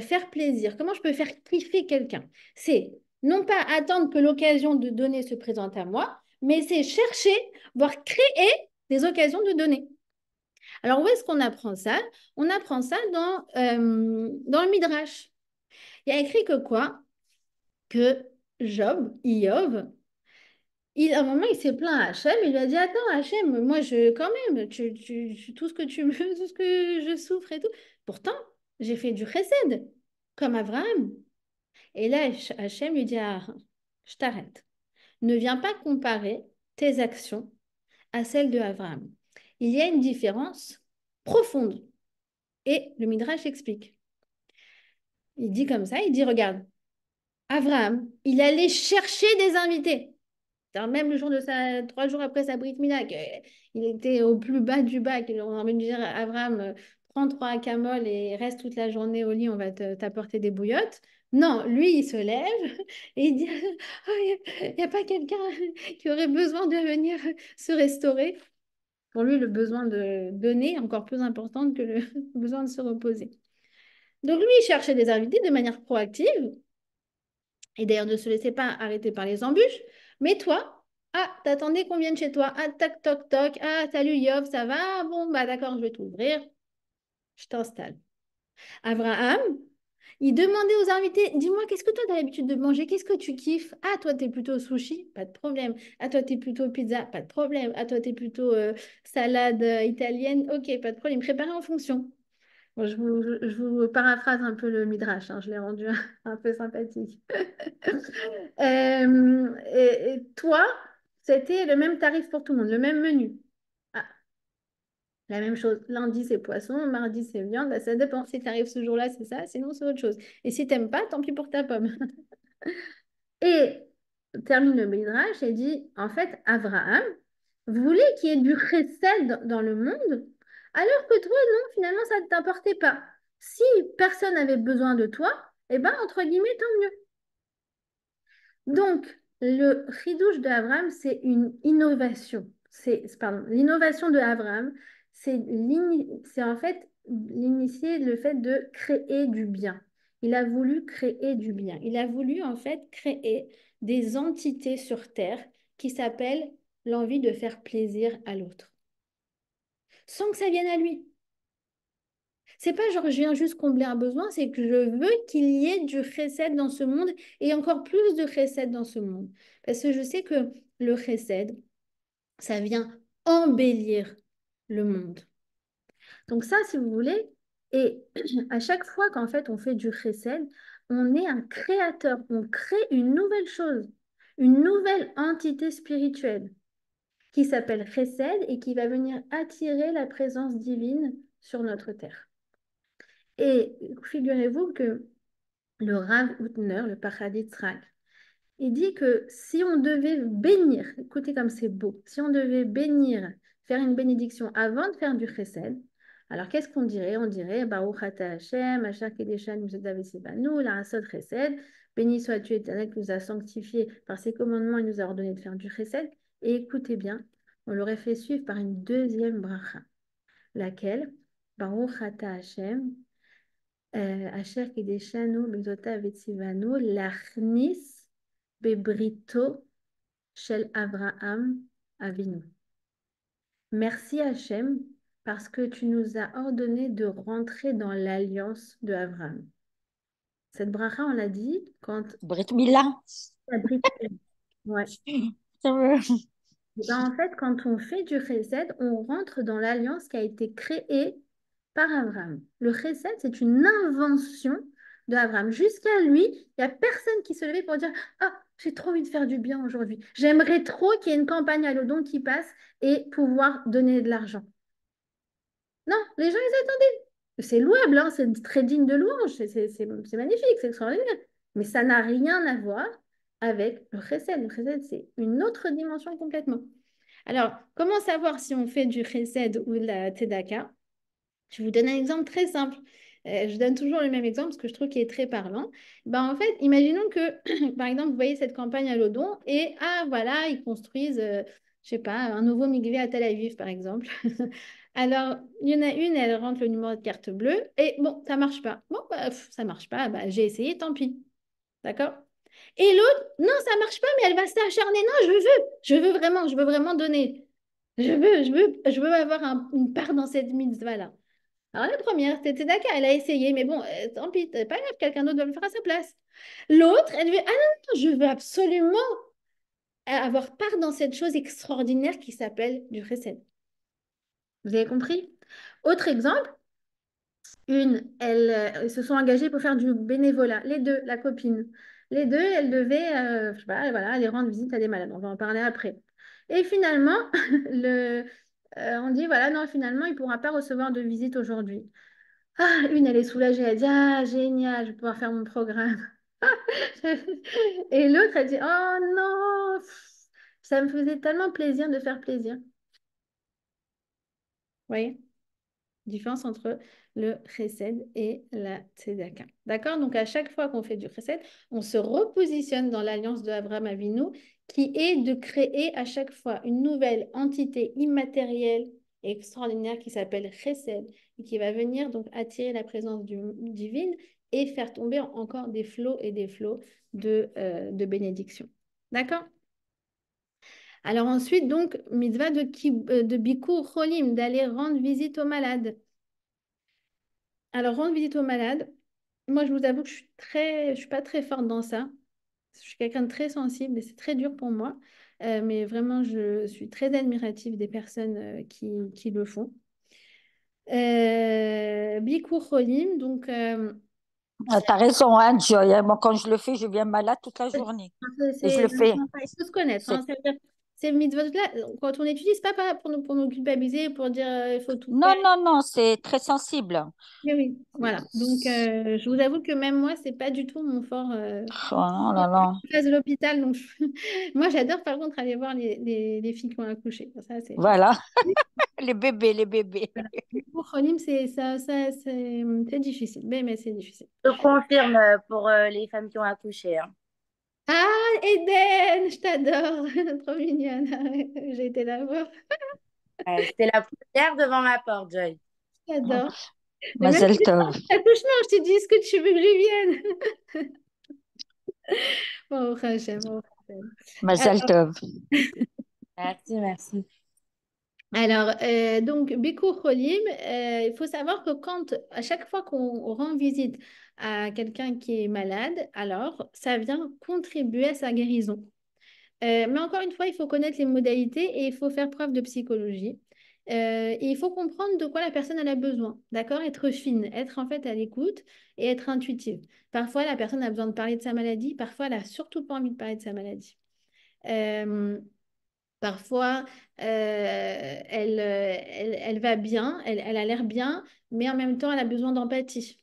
faire plaisir? Comment je peux faire kiffer quelqu'un? C'est non pas attendre que l'occasion de donner se présente à moi, mais c'est chercher, voire créer des occasions de donner. Alors, où est-ce qu'on apprend ça? On apprend ça dans le Midrash. Il y a écrit que quoi? Que Iov, à un moment, il s'est plaint à Hachem. Il lui a dit, attends, Hachem, moi, quand même, tout ce que tu me, tout ce que je souffre et tout. Pourtant, j'ai fait du chesed, comme Abraham. Et là, Hachem lui dit, ah, je t'arrête. Ne viens pas comparer tes actions à celles de Abraham. Il y a une différence profonde. Et le Midrash explique. Il dit comme ça, il dit, regarde, Abraham, il allait chercher des invités. Même le jour 3 jours après sa brit Mila, il était au plus bas du bas, on a envie de dire à Abraham, prends 3 camels et reste toute la journée au lit, on va t'apporter des bouillottes. Non, lui, il se lève et il dit, oh, il n'y a pas quelqu'un qui aurait besoin de venir se restaurer. Pour lui, le besoin de donner est encore plus important que le besoin de se reposer. Donc lui, il cherchait des invités de manière proactive et d'ailleurs ne se laissait pas arrêter par les embûches. Mais toi, ah, t'attendais qu'on vienne chez toi. Ah, tac, toc, toc. Ah, salut Yov, ça va? Ah, bon, bah d'accord, je vais t'ouvrir. Je t'installe. Abraham, il demandait aux invités, dis-moi, qu'est-ce que toi, tu as l'habitude de manger? Qu'est-ce que tu kiffes? Ah, toi, tu es plutôt sushi? Pas de problème. Ah, toi, tu es plutôt pizza? Pas de problème. Ah, toi, tu es plutôt salade italienne? Ok, pas de problème. Préparez en fonction. Bon, je vous paraphrase un peu le midrash, hein, je l'ai rendu un peu sympathique. Et toi, c'était le même tarif pour tout le monde, le même menu. Ah, la même chose. Lundi, c'est poisson, mardi, c'est viande. Bah, ça dépend. Si tu arrives ce jour-là, c'est ça, sinon, c'est autre chose. Et si t'aimes pas, tant pis pour ta pomme. Et termine le midrash et dit, en fait, Abraham voulait qu'il y ait du chesed dans le monde, alors que toi, non, finalement, ça ne t'importait pas. Si personne n'avait besoin de toi, eh ben, entre guillemets, tant mieux. Donc, le chidouche d'Abraham, c'est une innovation. Pardon, l'innovation de Abraham, c'est en fait l'initier le fait de créer du bien. Il a voulu créer du bien. Il a voulu en fait créer des entités sur Terre qui s'appellent l'envie de faire plaisir à l'autre, sans que ça vienne à lui. C'est pas genre je viens juste combler un besoin, c'est que je veux qu'il y ait du chesed dans ce monde et encore plus de chesed dans ce monde. Parce que je sais que le chesed, ça vient embellir le monde. Donc ça, si vous voulez, et à chaque fois qu'en fait on fait du chesed, on est un créateur, on crée une nouvelle chose, une nouvelle entité spirituelle qui s'appelle chesed et qui va venir attirer la présence divine sur notre terre. Et figurez-vous que le Rav Hutner, le Pachaditzrak, il dit que si on devait bénir, écoutez comme c'est beau, si on devait bénir, faire une bénédiction avant de faire du chesed, alors qu'est-ce qu'on dirait? On dirait Baruch ata Hashem, Asher Kedeshan Mizadav Sebanu, la Asod Chesed, béni sois-tu éternel qui nous a sanctifiés par ses commandements et nous a ordonné de faire du chesed. Et écoutez bien, on l'aurait fait suivre par une deuxième bracha, laquelle Baruch ata Hashem, Asher Kideshanu B'mitzvotav Vetzivanu Lachnis Bebrito Shel Avraham Avinu. Merci Hachem parce que tu nous as ordonné de rentrer dans l'alliance de Abraham. Cette bracha, on l'a dit quand Brit Mila. la Brit. Ouais. Et ben, en fait, quand on fait du chesed, on rentre dans l'alliance qui a été créée par Abraham. Le chesed, c'est une invention d'Abraham. Jusqu'à lui, il n'y a personne qui se levait pour dire ah, j'ai trop envie de faire du bien aujourd'hui. J'aimerais trop qu'il y ait une campagne à l'Odon qui passe et pouvoir donner de l'argent. Non, les gens, ils attendaient. C'est louable, hein, c'est très digne de louange, c'est magnifique, c'est extraordinaire. Mais ça n'a rien à voir avec le chesed. Le chesed, c'est une autre dimension complètement. Alors, comment savoir si on fait du chesed ou de la tzedaka? Je vous donne un exemple très simple. Je donne toujours le même exemple parce que je trouve qu'il est très parlant. Ben, en fait, imaginons que, par exemple, vous voyez cette campagne à l'Odon et, ah, voilà, ils construisent, je sais pas, un nouveau mikvé à Tel Aviv, par exemple. Alors, il y en a une, elle rentre le numéro de carte bleue et bon, ça marche pas. Bon, bah, ça marche pas, bah, j'ai essayé, tant pis. D'accord? Et l'autre, non, ça marche pas, mais elle va s'acharner. Non, je veux vraiment donner. Je veux avoir une part dans cette mitzvah-là. Alors la première, t'étais d'accord, elle a essayé, mais bon, tant pis, c'est pas grave, quelqu'un d'autre va le faire à sa place. L'autre, elle dit, ah non, non, je veux absolument avoir part dans cette chose extraordinaire qui s'appelle du chesed. Vous avez compris? Autre exemple, elles se sont engagées pour faire du bénévolat, les deux, la copine. Les deux, elles devaient, je sais pas, voilà, aller rendre visite à des malades. On va en parler après. Et finalement, on dit, voilà, non, finalement, il ne pourra pas recevoir de visite aujourd'hui. Ah, une, elle est soulagée, elle dit, ah, génial, je vais pouvoir faire mon programme. Et l'autre, elle dit, oh non, ça me faisait tellement plaisir de faire plaisir. Vous voyez? Différence entre le chesed et la tzedaka. D'accord? Donc, à chaque fois qu'on fait du chesed, on se repositionne dans l'alliance de Abraham Avinu, qui est de créer à chaque fois une nouvelle entité immatérielle et extraordinaire qui s'appelle chesed et qui va venir donc attirer la présence divine et faire tomber encore des flots et des flots de bénédictions. D'accord? Alors ensuite, donc, mitzvah de Bikur Cholim, d'aller rendre visite aux malades. Alors, rendre visite aux malades, moi, je vous avoue que je suis pas très forte dans ça. Je suis quelqu'un de très sensible et c'est très dur pour moi. Mais vraiment, je suis très admirative des personnes qui le font. Bikur Cholim, donc, T'as raison, hein, Joy, hein. Moi, quand je le fais, je viens malade toute la journée. Et je le fais. il faut se connaître. C'est... Hein. Ça veut dire, ces mitzvot-là, quand on étudie, c'est pas pour nous culpabiliser, pour dire il faut tout faire. Non, non, non, c'est très sensible. Oui, oui, voilà. Donc, je vous avoue que même moi, c'est pas du tout mon fort. Oh là là. Je passe de l'hôpital, donc moi, j'adore par contre aller voir les filles qui ont accouché. Ça, c'est. Voilà, les bébés, les bébés. Voilà. Pour Kholim, c'est difficile. Mais c'est difficile. Je confirme pour les femmes qui ont accouché, hein. Ah, Eden, je t'adore. Trop mignonne. J'ai été la voir. C'était la première devant ma porte, Joy. J'adore. Mais même Mazel si tov. l'accouchement, je t'ai dit, est-ce que tu veux que je vienne? Oh, Hachem, oh, Hachem. Mazel tov. Merci, merci. Alors, donc, Bikur Cholim, il faut savoir que à chaque fois qu'on rend visite à quelqu'un qui est malade, alors ça vient contribuer à sa guérison. Mais encore une fois, il faut connaître les modalités et il faut faire preuve de psychologie. Et il faut comprendre de quoi la personne elle a besoin, d'accord? Être fine, être en fait à l'écoute et être intuitive. Parfois, la personne a besoin de parler de sa maladie, parfois, elle n'a surtout pas envie de parler de sa maladie. Euh, Parfois, elle va bien, elle a l'air bien, mais en même temps, elle a besoin d'empathie.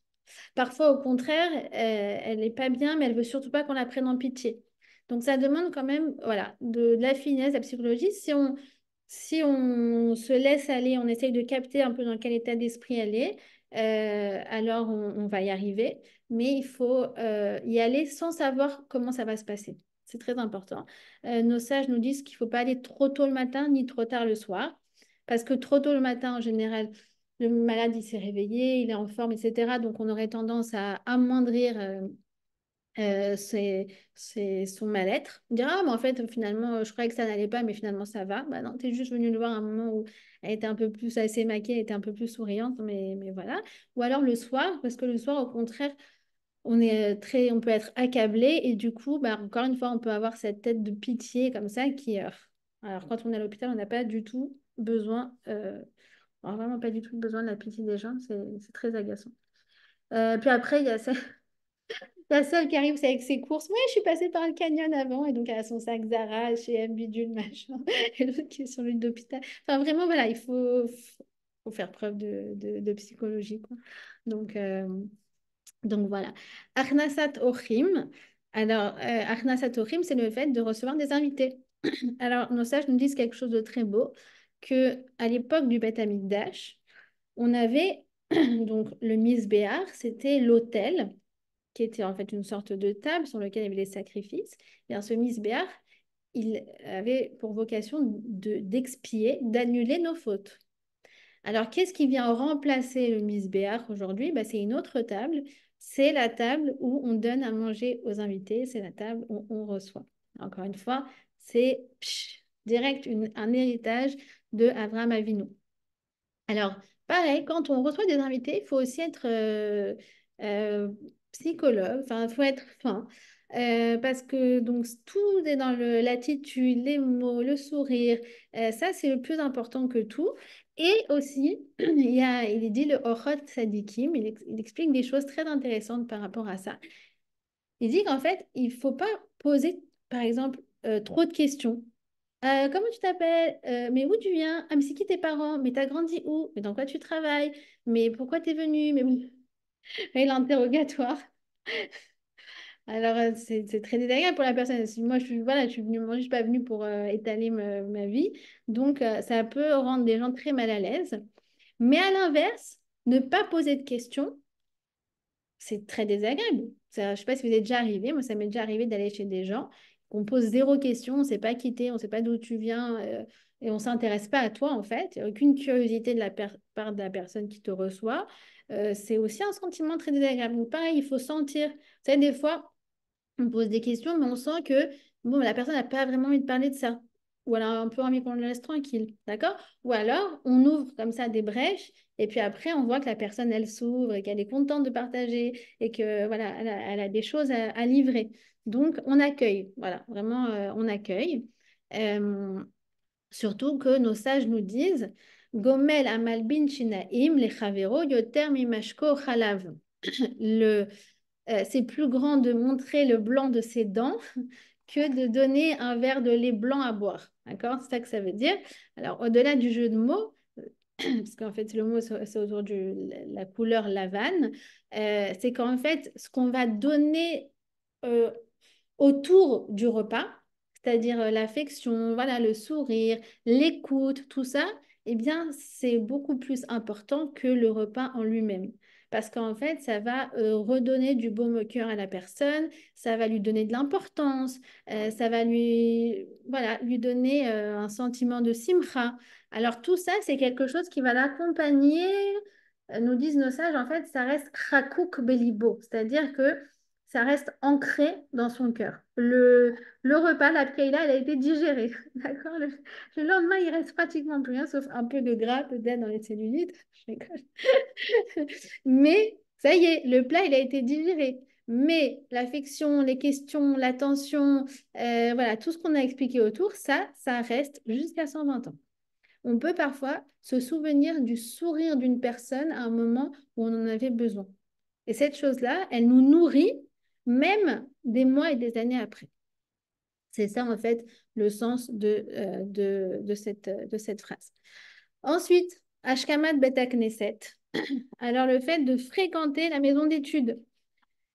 Parfois, au contraire, elle n'est pas bien, mais elle veut surtout pas qu'on la prenne en pitié. Donc, ça demande quand même, voilà, de la finesse, de la psychologie. Si on se laisse aller, on essaye de capter un peu dans quel état d'esprit elle est, alors on va y arriver. Mais il faut y aller sans savoir comment ça va se passer. C'est très important. Nos sages nous disent qu'il ne faut pas aller trop tôt le matin ni trop tard le soir. Parce que trop tôt le matin, en général, le malade, il s'est réveillé, il est en forme, etc. Donc, on aurait tendance à amoindrir son mal-être. On dira, ah, mais en fait, finalement, je croyais que ça n'allait pas, mais finalement, ça va. Bah non, tu es juste venu le voir à un moment où elle était un peu plus, elle s'est maquillée, elle était un peu plus souriante, mais voilà. Ou alors le soir, parce que le soir, au contraire, on peut être accablé et du coup, bah, encore une fois, on peut avoir cette tête de pitié comme ça qui. Alors, quand on est à l'hôpital, on n'a pas du tout besoin, alors vraiment pas du tout besoin de la pitié des gens, c'est très agaçant. Puis après, il y a ça. La seule qui arrive, c'est avec ses courses. Moi, je suis passée par le canyon avant et donc elle a son sac Zara, H&M, bidule, machin. Et l'autre qui est sur le lit d'hôpital. Enfin, vraiment, voilà, faut faire preuve de psychologie, quoi. Donc, euh, donc voilà. Achnasat Ochim. Alors, Achnasat Ochim, c'est le fait de recevoir des invités. Alors, nos sages nous disent quelque chose de très beau, que à l'époque du Beth Amikdash, on avait donc le misbéar, c'était l'autel qui était en fait une sorte de table sur laquelle il y avait les sacrifices. Et ce misbéar, il avait pour vocation d'expier, d'annuler nos fautes. Alors, qu'est-ce qui vient remplacer le misbéach aujourd'hui? Bah, c'est une autre table. C'est la table où on donne à manger aux invités. C'est la table où on reçoit. Encore une fois, c'est direct un héritage de Abraham Avinu. Alors, pareil, quand on reçoit des invités, il faut aussi être euh, psychologue, enfin, il faut être fin. Parce que donc tout est dans l'attitude, les mots, le sourire. Ça, c'est le plus important que tout. Et aussi, il est dit le Ochot Sadikim, il explique des choses très intéressantes par rapport à ça. Il dit qu'en fait, il ne faut pas poser, par exemple, trop de questions. Comment tu t'appelles? Mais où tu viens? Ah, mais c'est qui tes parents? Mais t'as grandi où? Mais dans quoi tu travailles? Mais pourquoi t'es venu? Mais bon. Et l'interrogatoire. Alors, c'est très désagréable pour la personne. Si moi, voilà, je suis venue, moi, je suis pas venue pour étaler ma vie. Donc, ça peut rendre des gens très mal à l'aise. Mais à l'inverse, ne pas poser de questions, c'est très désagréable. Ça, je ne sais pas si vous êtes déjà arrivé, moi ça m'est déjà arrivé d'aller chez des gens qu'on pose zéro question, on ne sait pas qui t'es, on ne sait pas d'où tu viens et on ne s'intéresse pas à toi en fait. Il n'y a aucune curiosité de la part de la personne qui te reçoit. C'est aussi un sentiment très désagréable. Donc pareil, il faut sentir. Vous savez, des fois, on pose des questions, mais on sent que bon, la personne n'a pas vraiment envie de parler de ça. ou alors un peu envie qu'on le laisse tranquille, d'accord? Ou alors, on ouvre comme ça des brèches, et puis après, on voit que la personne, elle s'ouvre et qu'elle est contente de partager, et que, voilà, elle a des choses à livrer. Donc, on accueille, voilà, vraiment, on accueille. Euh, Surtout que nos sages nous disent, Gomel amalbin shinaim le chavero yoter mimashko chalav. Le, c'est plus grand de montrer le blanc de ses dents que de donner un verre de lait blanc à boire. D'accord? C'est ça que ça veut dire. Alors, au-delà du jeu de mots, parce qu'en fait, le mot, c'est autour de la couleur lavane, c'est qu'en fait, ce qu'on va donner euh, autour du repas, c'est-à-dire l'affection, voilà, le sourire, l'écoute, tout ça, eh bien, c'est beaucoup plus important que le repas en lui-même. Parce qu'en fait, ça va redonner du baume au cœur à la personne, ça va lui donner de l'importance, ça va lui, voilà, lui donner un sentiment de simcha. Alors tout ça, c'est quelque chose qui va l'accompagner. Nous disent nos sages, en fait, ça reste chakouk belibo, c'est-à-dire que ça reste ancré dans son cœur. Le repas, la pkeïla, elle a été digérée. D'accord? Le lendemain, il reste pratiquement plus rien, sauf un peu de gras peut-être dans les cellulites. Je rigole. Mais ça y est, le plat, il a été digéré. Mais l'affection, les questions, l'attention, voilà, tout ce qu'on a expliqué autour, ça reste jusqu'à 120 ans. On peut parfois se souvenir du sourire d'une personne à un moment où on en avait besoin. Et cette chose-là, elle nous nourrit même des mois et des années après. C'est ça, en fait, le sens de cette phrase. Ensuite, Ashkamat Beta Knesset. Alors, le fait de fréquenter la maison d'études.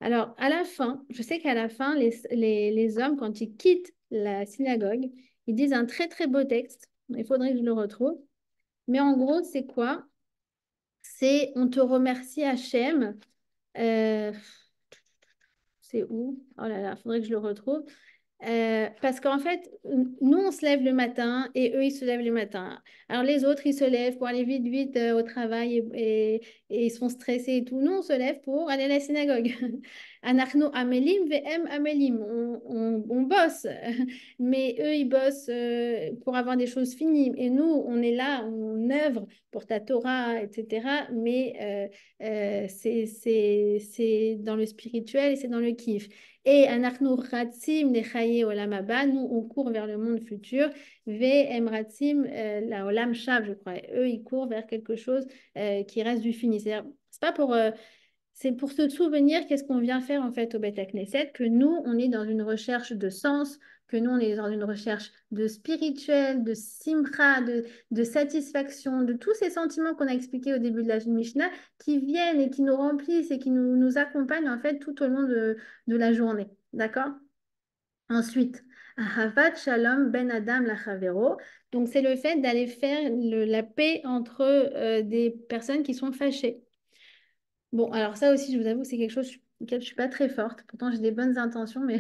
Alors, à la fin, je sais qu'à la fin, les hommes, quand ils quittent la synagogue, ils disent un très, très beau texte. Il faudrait que je le retrouve. Mais en gros, c'est quoi? C'est on te remercie, Hachem. Euh, c'est où? Oh là là, il faudrait que je le retrouve. Parce qu'en fait, nous, on se lève le matin et eux, ils se lèvent le matin. Alors, les autres, ils se lèvent pour aller vite, vite au travail et ils sont stressés et tout. Nous, on se lève pour aller à la synagogue. Anachnu amelim ve'em amelim. On bosse. Mais eux, ils bossent pour avoir des choses finies. Et nous, on est là, on œuvre pour ta Torah, etc. Mais c'est dans le spirituel et c'est dans le kiff. Et anachnu ratzim lechaye olam haba, nous on court vers le monde futur. Ve'em ratzim la olam shav, je crois. Et eux, ils courent vers quelque chose qui reste du fini. C'est pas pour c'est pour se souvenir qu'est-ce qu'on vient faire en fait au Beth Knesset, que nous, on est dans une recherche de sens, que nous, on est dans une recherche de spirituel, de simcha, de satisfaction, de tous ces sentiments qu'on a expliqués au début de la Mishnah, qui viennent et qui nous remplissent et qui nous accompagnent en fait tout au long de la journée. D'accord? Ensuite, Ahavat Shalom Ben Adam Lachavero. Donc, c'est le fait d'aller faire la paix entre des personnes qui sont fâchées. Bon, alors ça aussi, je vous avoue, c'est quelque chose auquel je suis pas très forte. Pourtant, j'ai des bonnes intentions, mais,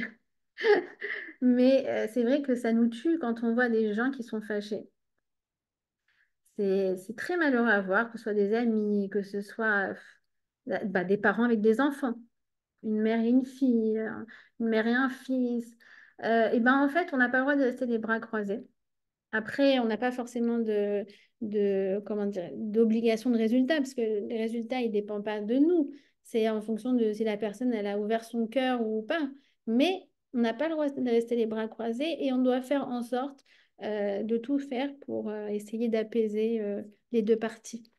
mais c'est vrai que ça nous tue quand on voit des gens qui sont fâchés. C'est très malheureux à voir, que ce soit des amis, que ce soit bah, des parents avec des enfants, une mère et une fille, une mère et un fils. Et ben en fait, on n'a pas le droit de rester les bras croisés. Après, on n'a pas forcément comment dire, d'obligation de résultat, parce que les résultats, ils ne dépendent pas de nous. C'est en fonction de si la personne, elle a ouvert son cœur ou pas. Mais on n'a pas le droit de rester les bras croisés et on doit faire en sorte de tout faire pour essayer d'apaiser les deux parties.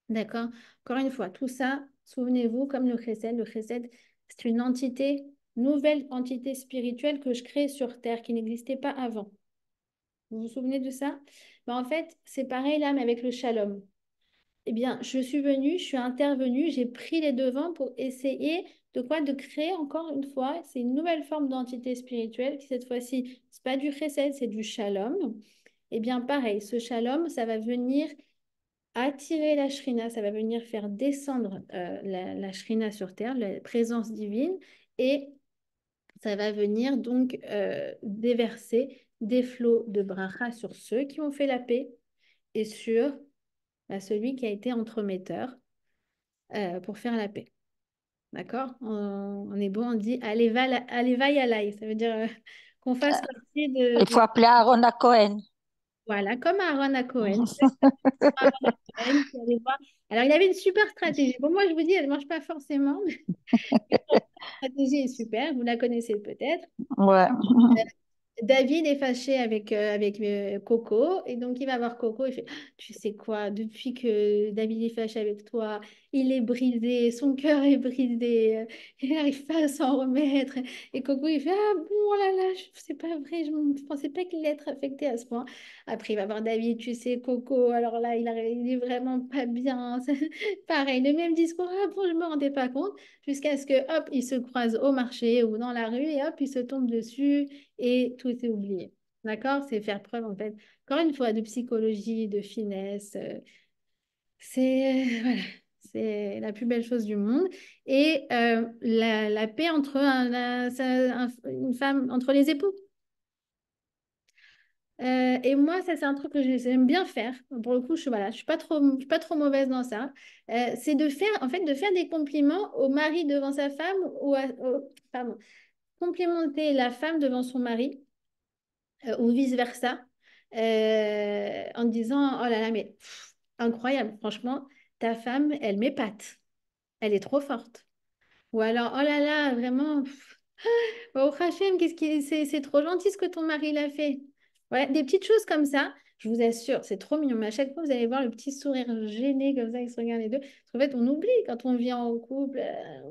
D'accord? Encore une fois, tout ça, souvenez-vous, comme le chesed, c'est une entité, nouvelle entité spirituelle que je crée sur Terre qui n'existait pas avant. Vous vous souvenez de ça? Ben, en fait, c'est pareil là, mais avec le shalom. Eh bien, je suis venue, je suis intervenue, j'ai pris les devants pour essayer de quoi? De créer encore une fois, c'est une nouvelle forme d'entité spirituelle qui cette fois-ci, c'est pas du chesed, c'est du shalom. Eh bien, pareil, ce shalom, ça va venir attirer la shrina, ça va venir faire descendre la shrina sur terre, la présence divine, et ça va venir donc déverser des flots de bracha sur ceux qui ont fait la paix et sur celui qui a été entremetteur pour faire la paix. D'accord? En hébreu, on dit Aleva yalai. Ça veut dire qu'on fasse partie Il faut appeler Aaron à Cohen. Voilà, comme Aaron à Cohen. Aaron à Cohen, qui allait voir. Alors, il avait une super stratégie. Bon, moi, je vous dis, elle ne marche pas forcément, mais la stratégie est super. Vous la connaissez peut-être. Ouais. David est fâché avec Coco et donc il va voir Coco. Il fait, «Ah, tu sais quoi, depuis que David est fâché avec toi, il est brisé, son cœur est brisé, il n'arrive pas à s'en remettre.» Et Coco, il fait, «Ah bon, oh là là, c'est pas vrai, je ne pensais pas qu'il allait être affecté à ce point.» Après, il va voir David, tu sais, Coco, alors là, il est vraiment pas bien. Pareil, le même discours, ah bon, je me rendais pas compte, jusqu'à ce que, hop, ils se croisent au marché ou dans la rue et hop, ils se tombent dessus et tout est oublié. D'accord? C'est faire preuve, en fait, encore une fois, de psychologie, de finesse. Voilà, c'est la plus belle chose du monde. Et la paix entre une femme, entre les époux. Et moi, ça, c'est un truc que j'aime bien faire. Pour le coup, voilà, je suis pas trop mauvaise dans ça. C'est de faire, en fait, de faire des compliments au mari devant sa femme pardon, complimenter la femme devant son mari ou vice-versa, en disant, oh là là, mais incroyable, franchement, ta femme, elle m'épate, elle est trop forte. Ou alors, oh là là, vraiment, oh Hachem, c'est trop gentil ce que ton mari l'a fait. Voilà, des petites choses comme ça, je vous assure, c'est trop mignon. Mais à chaque fois, vous allez voir le petit sourire gêné comme ça, ils se regardent les deux. Parce qu'en fait, on oublie quand on vit en couple.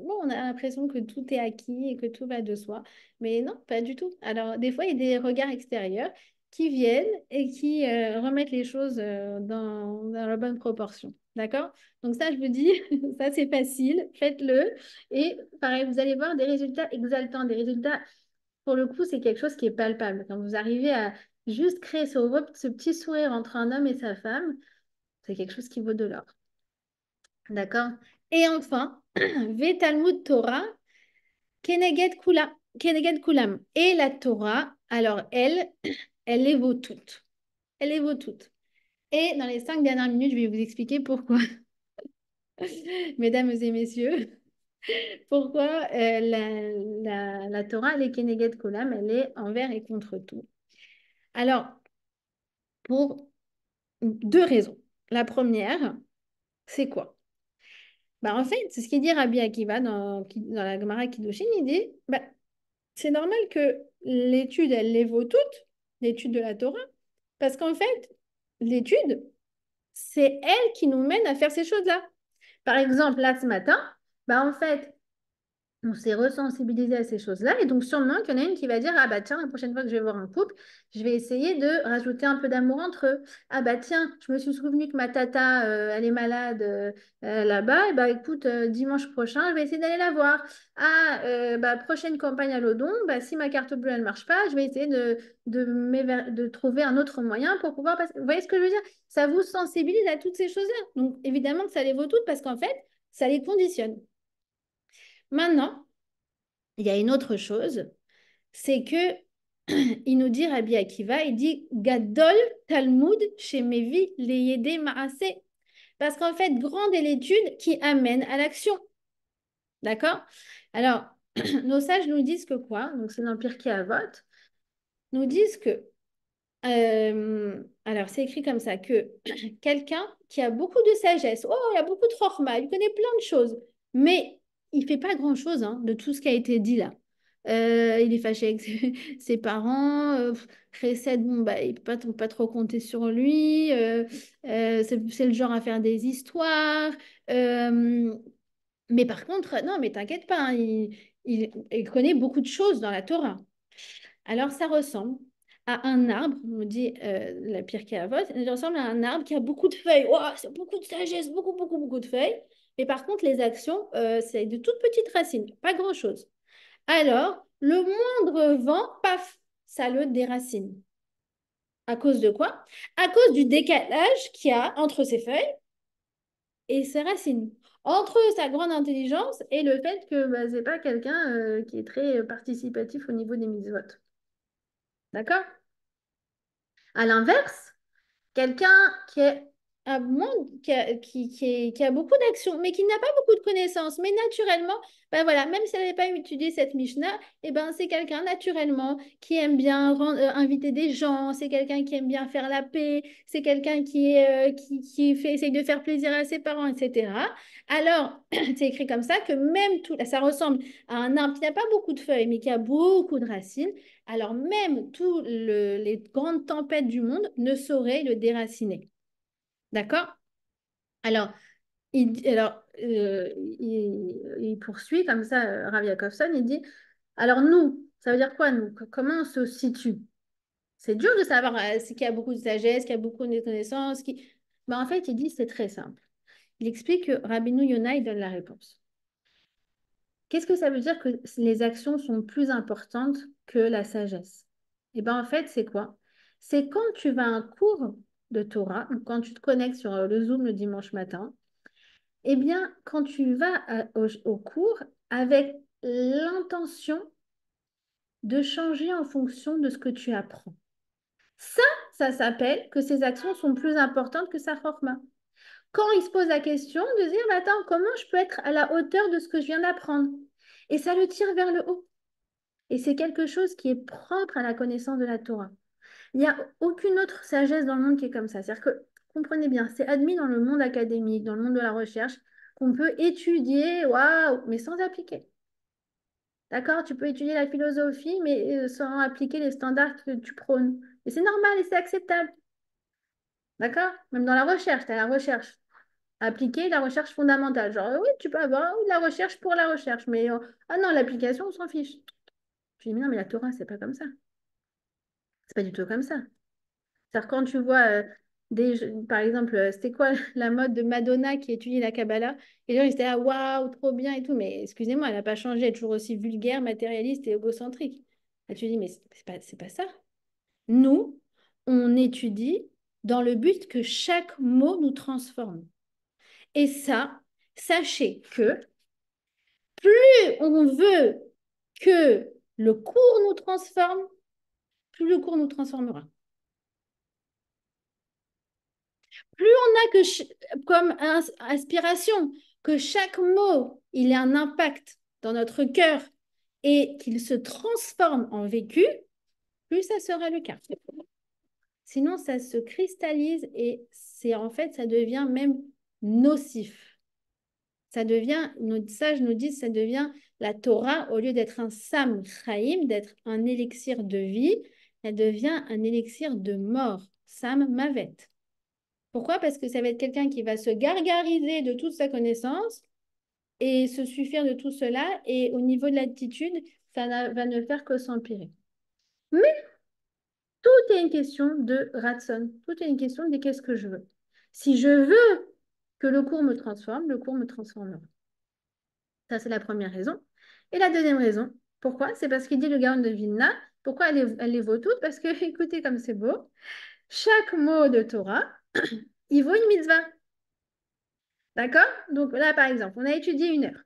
Bon, on a l'impression que tout est acquis et que tout va de soi. Mais non, pas du tout. Alors, des fois, il y a des regards extérieurs qui viennent et qui remettent les choses dans la bonne proportion. D'accord? Donc ça, je vous dis, ça c'est facile, faites-le. Et pareil, vous allez voir des résultats exaltants, des résultats, pour le coup, c'est quelque chose qui est palpable. Quand vous arrivez à juste créer ce petit sourire entre un homme et sa femme, c'est quelque chose qui vaut de l'or. D'accord? Et enfin, Ve Talmud Torah, Keneged Kulam. Et la Torah, alors elle les vaut toutes. Elle les vaut toutes. Et dans les 5 dernières minutes, je vais vous expliquer pourquoi, mesdames et messieurs. Pourquoi la Torah, elle est Keneged Kolam, elle est envers et contre tout. Alors, pour 2 raisons. La première, c'est quoi? Bah, en fait, c'est ce qu'il dit Rabbi Akiva dans la Gemara Kiddushin. Il dit, bah, c'est normal que l'étude, elle les vaut toutes, l'étude de la Torah, parce qu'en fait, l'étude, c'est elle qui nous mène à faire ces choses-là. Par exemple, là, ce matin, bah, en fait, on s'est resensibilisé à ces choses-là. Et donc, sûrement qu'il y en a une qui va dire, ah bah tiens, la prochaine fois que je vais voir un couple, je vais essayer de rajouter un peu d'amour entre eux. Ah bah tiens, je me suis souvenu que ma tata, elle est malade là-bas. Et bah écoute, dimanche prochain, je vais essayer d'aller la voir. Ah, bah prochaine campagne à l'Odon, bah si ma carte bleue, elle ne marche pas, je vais essayer de trouver un autre moyen pour pouvoir passer. Vous voyez ce que je veux dire? Ça vous sensibilise à toutes ces choses-là. Donc, évidemment que ça les vaut toutes parce qu'en fait, ça les conditionne. Maintenant, il y a une autre chose, c'est que il nous dit, Rabbi Akiva, il dit Gadol Talmud Shemevi Leyede Maase. Parce qu'en fait, grande est l'étude qui amène à l'action. D'accord? Alors, nos sages nous disent que quoi? Donc, c'est l'Empire qui a vote. Nous disent que, alors c'est écrit comme ça, que quelqu'un qui a beaucoup de sagesse, oh, il a beaucoup de chorma, il connaît plein de choses, mais il fait pas grand-chose hein, de tout ce qui a été dit là. Il est fâché avec ses parents. Chesed, bon, bah, il ne peut pas trop compter sur lui. C'est le genre à faire des histoires. Mais par contre, non, mais t'inquiète pas, hein, il connaît beaucoup de choses dans la Torah. Alors, ça ressemble à un arbre, on me dit la pierre qui a vote, ça ressemble à un arbre qui a beaucoup de feuilles. Ouah, c'est beaucoup de sagesse, beaucoup, beaucoup, beaucoup de feuilles. Mais par contre, les actions, c'est de toutes petites racines, pas grand-chose. Alors, le moindre vent, paf, ça le déracine. À cause de quoi? À cause du décalage qu'il y a entre ses feuilles et ses racines. Entre sa grande intelligence et le fait que bah, ce n'est pas quelqu'un qui est très participatif au niveau des mises-votes. D'accord? À l'inverse, quelqu'un qui est un monde qui a beaucoup d'actions, mais qui n'a pas beaucoup de connaissances. Mais naturellement, ben voilà, même si elle n'avait pas étudié cette Mishnah, eh ben, c'est quelqu'un naturellement qui aime bien inviter des gens, c'est quelqu'un qui aime bien faire la paix, c'est quelqu'un essaye de faire plaisir à ses parents, etc. Alors, c'est écrit comme ça que même tout, ça ressemble à un arbre qui n'a pas beaucoup de feuilles, mais qui a beaucoup de racines. Alors même les grandes tempêtes du monde ne sauraient le déraciner. D'accord? Alors, il poursuit comme ça, Rav Jacobson, il dit, alors nous, ça veut dire quoi nous? Comment on se situe? C'est dur de savoir c'est qui a beaucoup de sagesse, qui a beaucoup de connaissances, qui... Mais en fait, il dit, c'est très simple. Il explique que Rabbeinu Yonah, il donne la réponse. Qu'est-ce que ça veut dire que les actions sont plus importantes que la sagesse? Eh bien, en fait, c'est quoi? C'est quand tu vas à un cours de Torah, ou quand tu te connectes sur le Zoom le dimanche matin, eh bien, quand tu vas au cours avec l'intention de changer en fonction de ce que tu apprends. Ça s'appelle que ces actions sont plus importantes que sa forma. Quand il se pose la question de dire, mais attends, comment je peux être à la hauteur de ce que je viens d'apprendre? Et ça le tire vers le haut. Et c'est quelque chose qui est propre à la connaissance de la Torah. Il n'y a aucune autre sagesse dans le monde qui est comme ça. C'est-à-dire que, comprenez bien, c'est admis dans le monde académique, dans le monde de la recherche, qu'on peut étudier, waouh, mais sans appliquer. D'accord? Tu peux étudier la philosophie, mais sans appliquer les standards que tu prônes. Et c'est normal et c'est acceptable. D'accord? Même dans la recherche, tu as la recherche appliquée, la recherche fondamentale. Genre, oui, tu peux avoir de la recherche pour la recherche, mais ah non, l'application, on s'en fiche. Je dis, mais non, mais la Torah, c'est pas comme ça. C'est pas du tout comme ça. C'est-à-dire quand tu vois par exemple, c'était quoi la mode de Madonna qui étudie la Kabbalah? Et les gens ils étaient là, waouh, trop bien et tout. Mais excusez-moi, elle n'a pas changé, elle est toujours aussi vulgaire, matérialiste et égocentrique. Et tu dis, mais c'est pas ça. Nous, on étudie dans le but que chaque mot nous transforme. Et ça, sachez que plus on veut que le cours nous transforme, plus le cours nous transformera. Plus on a comme aspiration que chaque mot, il ait un impact dans notre cœur et qu'il se transforme en vécu, plus ça sera le cas. Sinon, ça se cristallise et en fait, ça devient même nocif. Ça devient, nos sages nous disent, ça devient la Torah, au lieu d'être un Sam Chaim, d'être un élixir de vie, elle devient un élixir de mort, Sam Mavet. Pourquoi? Parce que ça va être quelqu'un qui va se gargariser de toute sa connaissance et se suffire de tout cela. Et au niveau de l'attitude, va ne faire que s'empirer. Mais tout est une question de ratson. Tout est une question de qu'est-ce que je veux. Si je veux que le cours me transforme, le cours me transformera. Ça, c'est la première raison. Et la deuxième raison, pourquoi? C'est parce qu'il dit le Gaon de Vilna. Pourquoi elle les vaut toutes? Parce que, écoutez comme c'est beau, chaque mot de Torah, il vaut une mitzvah. D'accord? Donc là, par exemple, on a étudié 1 heure.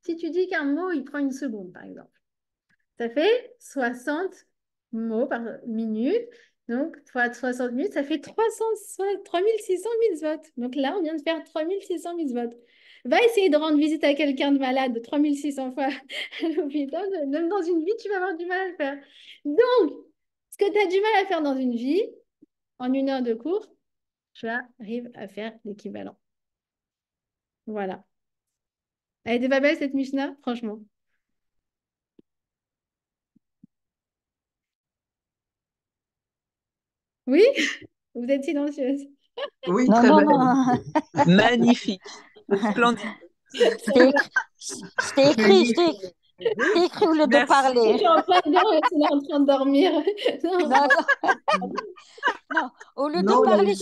Si tu dis qu'un mot, il prend 1 seconde, par exemple, ça fait 60 mots par minute. Donc, fois 60 minutes, ça fait 3600 mitzvot. Donc là, on vient de faire 3600 mitzvot. Va essayer de rendre visite à quelqu'un de malade 3600 fois à l'hôpital. Même dans une vie, tu vas avoir du mal à le faire. Donc, ce que tu as du mal à faire dans une vie, en 1 heure de cours, tu arrives à faire l'équivalent. Voilà. Elle était pas belle cette Mishnah, franchement. Oui, vous êtes silencieuse. Oui, Non, très non, belle. non. Magnifique. Splendide. C'était écrit, c'était écrit au lieu de Merci. Je parler. suis en train de, en train de dormir. Non. Non, non, non. Au lieu de Non, parler,